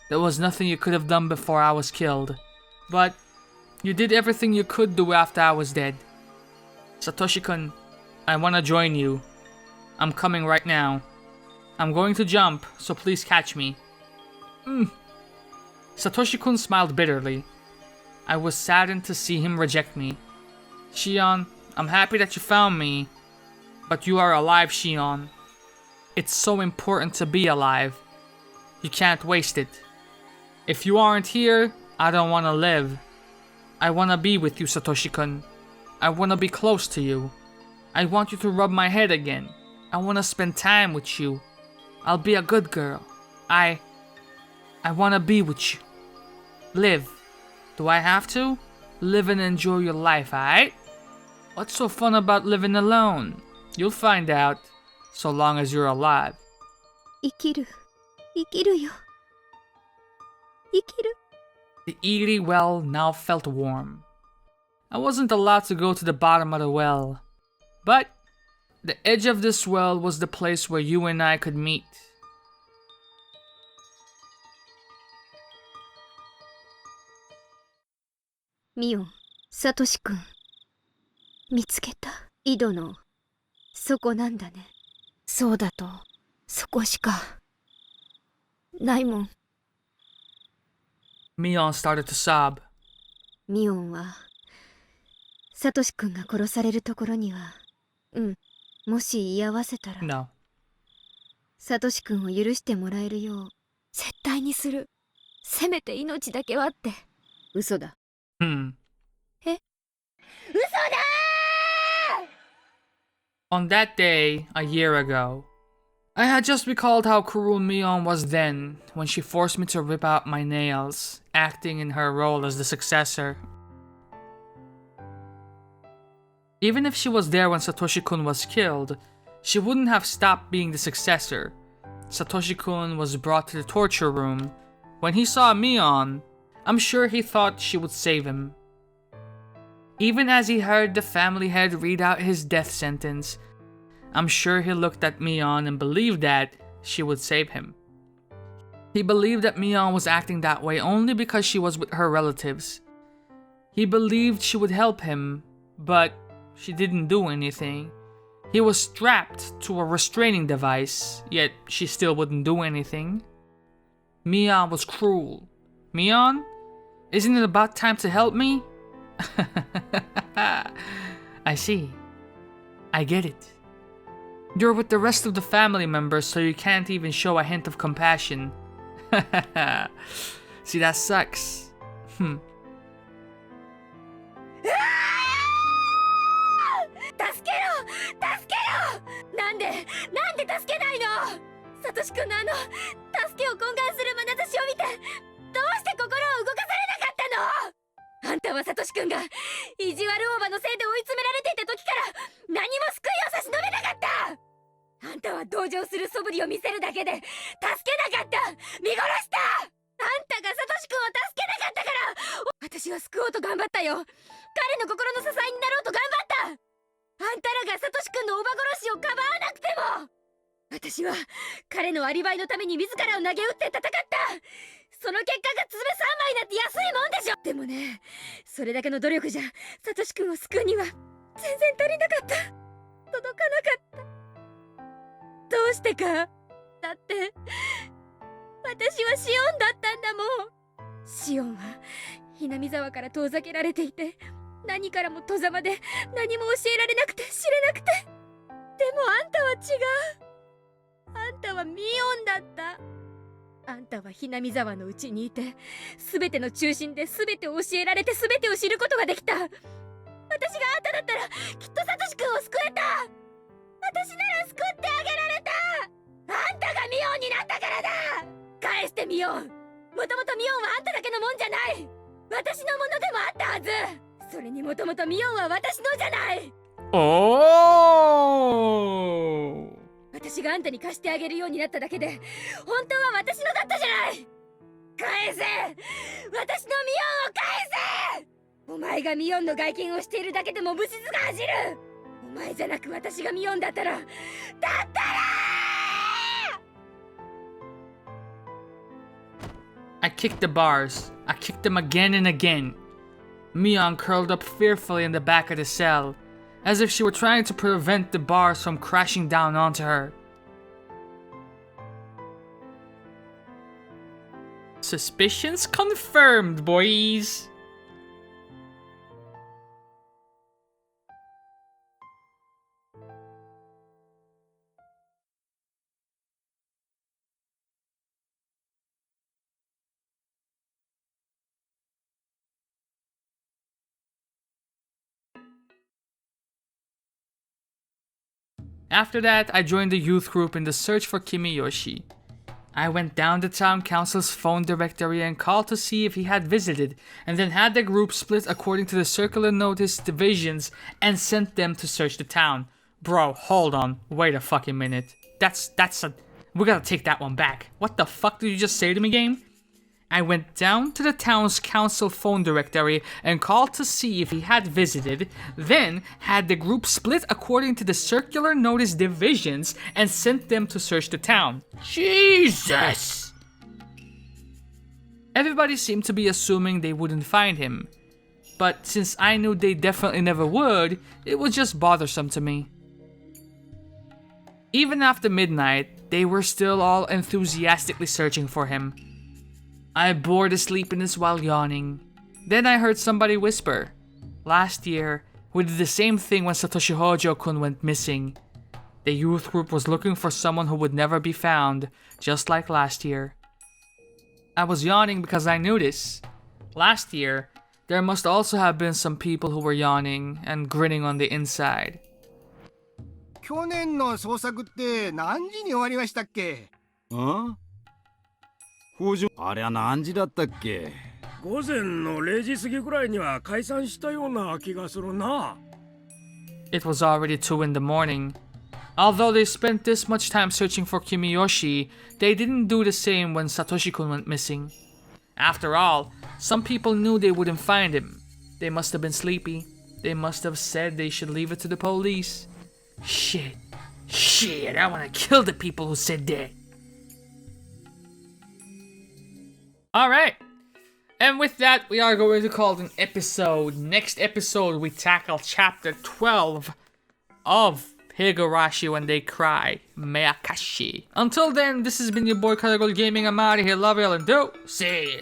There was nothing you could have done before I was killed. But you did everything you could do after I was dead. Satoshi-kun, I wanna join you. I'm coming right now. I'm going to jump, so please catch me. Satoshi-kun smiled bitterly. I was saddened to see him reject me. Shion, I'm happy that you found me, but you are alive, Shion. It's so important to be alive. You can't waste it. If you aren't here, I don't want to live. I want to be with you, Satoshi-kun. I want to be close to you. I want you to rub my head again. I want to spend time with you. I'll be a good girl. I want to be with you. Live. Do I have to? Live and enjoy your life, alright? What's so fun about living alone? You'll find out, so long as you're alive. 生きる。生きるよ。生きる。 The eerie well now felt warm. I wasn't allowed to go to the bottom of the well, but the edge of this well was the place where you and I could meet. Mion, Satoshi-kun. 見つけた。井戸の底なんだね。そうだと、そこしかないもん。Mion started to sob. ミオンは、サトシ君が殺されるところには、もし居合わせたら、No. サトシ君を許してもらえるよう、絶対にする。せめて命だけはって。嘘だ。え？嘘だOn that day, a year ago, I had just recalled how cruel Mion was then, when she forced me to rip out my nails, acting in her role as the successor. Even if she was there when Satoshi-kun was killed, she wouldn't have stopped being the successor. Satoshi-kun was brought to the torture room. When he saw Mion, I'm sure he thought she would save him. Even as he heard the family head read out his death sentence, I'm sure he looked at Mion and believed that she would save him. He believed that Mion was acting that way only because she was with her relatives. He believed she would help him, but she didn't do anything. He was strapped to a restraining device, yet she still wouldn't do anything. Mion was cruel. Mion, isn't it about time to help me? I see. I get it. You're with the rest of the family members, so you can't even show a hint of compassion. See, that sucks. サトシ君の助けを懇願する眼差しを見て、どうして心を動かされなかったの？あんたはサトシ君が意地悪オーバのせいで追い詰められていた時から何も救いを差し伸べなかった。あんたは同情する素振りを見せるだけで助けなかった。見殺した。あんたがサトシ君を助けなかったから私は救おうと頑張ったよ。彼の心の支えになろうと頑張った。あんたらがサトシ君の叔母殺しをかばわなくても私は彼のアリバイのために自らを投げ打って戦った。その結果が爪3枚なんて安いもんでしょ。でもね、それだけの努力じゃサトシ君を救うには全然足りなかった。届かなかった。どうしてか。だって私はシオンだったんだもん。シオンはHinamizawaから遠ざけられていて、何からも戸ざまで何も教えられなくて知れなくて。でもあんたは違う。あんたはミオンだった。あんたはHinamizawaのうちにいて、全ての中心で全てを教えられて全てを知ることができた。私があんただったらきっとサトシ君を救えた。私なら救ってあげられた。あんたがミオンになったからだ。返してミオン。もともとミオンはあんただけのもんじゃない。私のものでもあったはず。それにもともとミオンは私のじゃない。おー。私があんたに貸してあげるようになっただけで本当は私のだったじゃない。返せ。私のミオンを返せ。お前がミオンの外見をしているだけでもブシズが走る。お前じゃなく私がミオンだったらI kicked the bars. I kicked them again and again. Mion curled up fearfully in the back of the cell, as if she were trying to prevent the bars from crashing down onto her. Suspicions confirmed, boys! After that, I joined the youth group in the search for Kimiyoshi. I went down the town council's phone directory and called to see if he had visited, and then had the group split according to the circular notice divisions and sent them to search the town. Bro, hold on. Wait a fucking minute. We gotta take that one back. What the fuck did you just say to me, game? I went down to the town's council phone directory and called to see if he had visited, then had the group split according to the circular notice divisions and sent them to search the town. Jesus! Everybody seemed to be assuming they wouldn't find him, but since I knew they definitely never would, it was just bothersome to me. Even after midnight, they were still all enthusiastically searching for him. I bore the sleepiness while yawning. Then I heard somebody whisper. Last year, we did the same thing when Satoshi Hojo-kun went missing. The youth group was looking for someone who would never be found, just like last year. I was yawning because I knew this. Last year, there must also have been some people who were yawning and grinning on the inside. 去年の捜索って何時に終わりましたっけ？あれは何時だったっけ？午前の0時過ぎぐらいには解散したような気がするな。It was already 2 in the morning. Although they spent this much time searching for Kimiyoshi, they didn't do the same when Satoshi-kun went missing. After all, some people knew they wouldn't find him. They must have been sleepy. They must have said they should leave it to the police. Shit, I wanna kill the people who said that. Alright, and with that, we are going to call it an episode. Next episode, we tackle chapter 12 of Higurashi When They Cry, Meakashi. Until then, this has been your boy Karagol Gaming. I'm out of here. Love y'all and do. See ya.